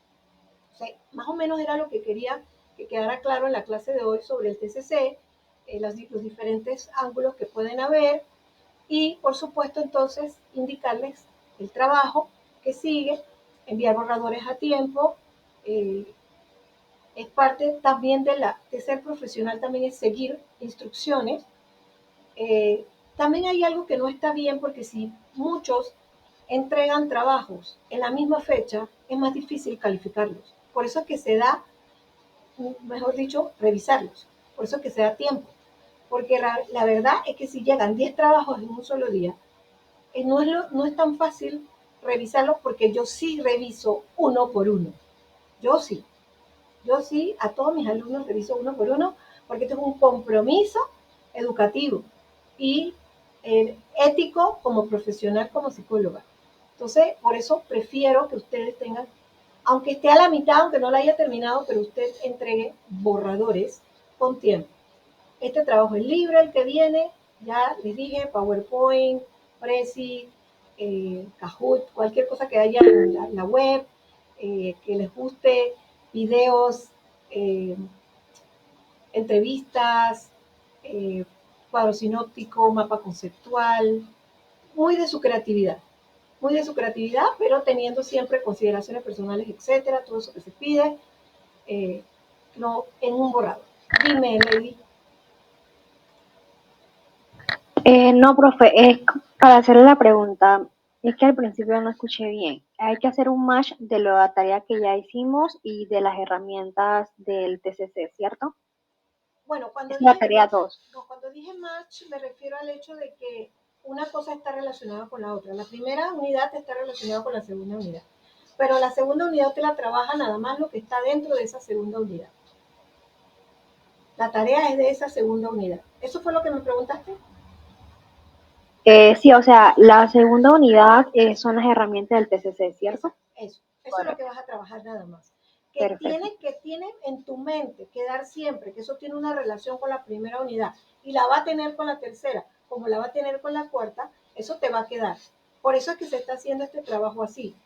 O sea, más o menos era lo que quería que quedara claro en la clase de hoy sobre el TCC, los diferentes ángulos que pueden haber y, por supuesto, entonces, indicarles el trabajo que sigue, enviar borradores a tiempo, es parte también de ser profesional, también es seguir instrucciones. También hay algo que no está bien porque si muchos entregan trabajos en la misma fecha, es más difícil calificarlos. Por eso es que se da, mejor dicho, revisarlos. Por eso es que se da tiempo. Porque la verdad es que si llegan 10 trabajos en un solo día, no es tan fácil revisarlos porque yo sí reviso uno por uno. Yo sí. Yo sí, a todos mis alumnos reviso uno por uno, porque esto es un compromiso educativo y ético como profesional, como psicóloga. Entonces, por eso prefiero que ustedes tengan, aunque esté a la mitad, aunque no la haya terminado, pero usted entregue borradores con tiempo. Este trabajo es libre, el que viene, ya les dije, PowerPoint, Prezi, Kahoot, cualquier cosa que haya en la web, que les guste, videos, eh, entrevistas, cuadro sinóptico, mapa conceptual, muy de su creatividad, pero teniendo siempre consideraciones personales, etcétera, todo eso que se pide, no en un borrador. Dime, Lady. No, profe, es para hacerle la pregunta, es que al principio no escuché bien. Hay que hacer un match de la tarea que ya hicimos y de las herramientas del TCC, ¿cierto? Bueno, Es la tarea 2. cuando dije match me refiero al hecho de que una cosa está relacionada con la otra. La primera unidad está relacionada con la segunda unidad, pero la segunda unidad usted la trabaja nada más lo que está dentro de esa segunda unidad. La tarea es de esa segunda unidad. ¿Eso fue lo que me preguntaste? Sí, o sea, la segunda unidad son las herramientas del TCC, ¿cierto? Eso es lo que vas a trabajar nada más. Perfecto. Tiene en tu mente quedar siempre que eso tiene una relación con la primera unidad y la va a tener con la tercera, como la va a tener con la cuarta, eso te va a quedar. Por eso es que se está haciendo este trabajo así.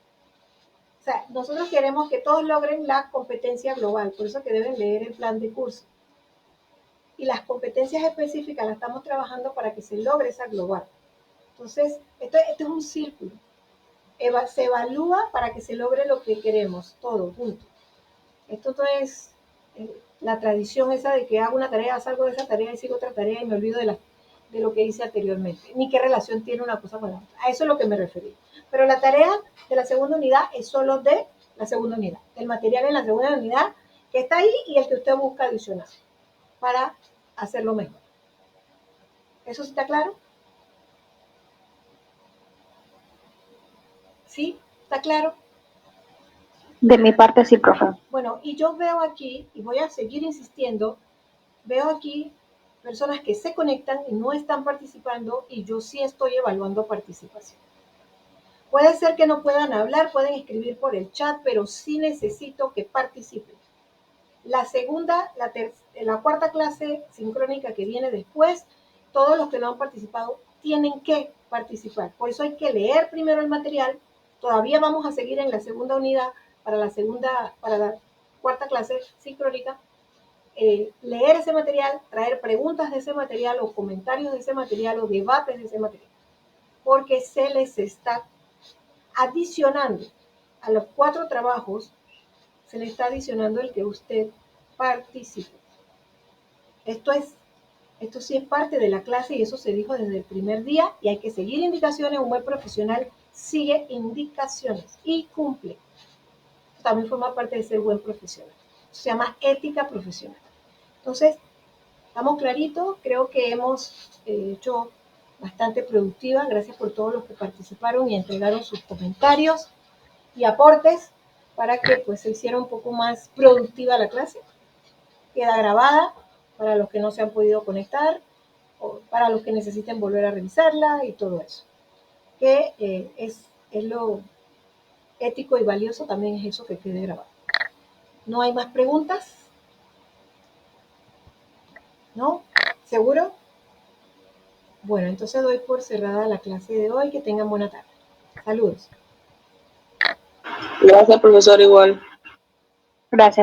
O sea, nosotros queremos que todos logren la competencia global, por eso que deben leer el plan de curso. Y las competencias específicas las estamos trabajando para que se logre esa global. Entonces, esto es un círculo. Se evalúa para que se logre lo que queremos, todo junto. Esto no es la tradición esa de que hago una tarea, salgo de esa tarea y sigo otra tarea y me olvido de lo que hice anteriormente, ni qué relación tiene una cosa con la otra. A eso es lo que me referí. Pero la tarea de la segunda unidad es solo de la segunda unidad, el material en la segunda unidad que está ahí y el que usted busca adicional para hacerlo mejor. ¿Eso sí está claro? ¿Sí? ¿Está claro? De mi parte sí, profe. Bueno, y yo veo aquí, y voy a seguir insistiendo, veo aquí personas que se conectan y no están participando y yo sí estoy evaluando participación. Puede ser que no puedan hablar, pueden escribir por el chat, pero sí necesito que participen. La segunda, la cuarta clase sincrónica que viene después, todos los que no han participado tienen que participar. Por eso hay que leer primero el material. Todavía vamos a seguir en la segunda unidad para la cuarta clase sincrónica. Leer ese material, traer preguntas de ese material o comentarios de ese material o debates de ese material, porque se les está adicionando a los 4 trabajos, se le está adicionando el que usted participe. Esto sí es parte de la clase y eso se dijo desde el primer día y hay que seguir indicaciones. Un buen profesional sigue indicaciones y cumple. Esto también forma parte de ser buen profesional. Eso se llama ética profesional. Entonces, ¿estamos claritos? Creo que hemos hecho bastante productiva. Gracias por todos los que participaron y entregaron sus comentarios y aportes para que pues se hiciera un poco más productiva la clase. Queda grabada para los que no se han podido conectar o para los que necesiten volver a revisarla y todo eso. Que es lo ético y valioso, también es eso que quede grabado. ¿No hay más preguntas? ¿No? ¿Seguro? Bueno, entonces doy por cerrada la clase de hoy. Que tengan buena tarde. Saludos. Gracias, profesor, igual. Gracias.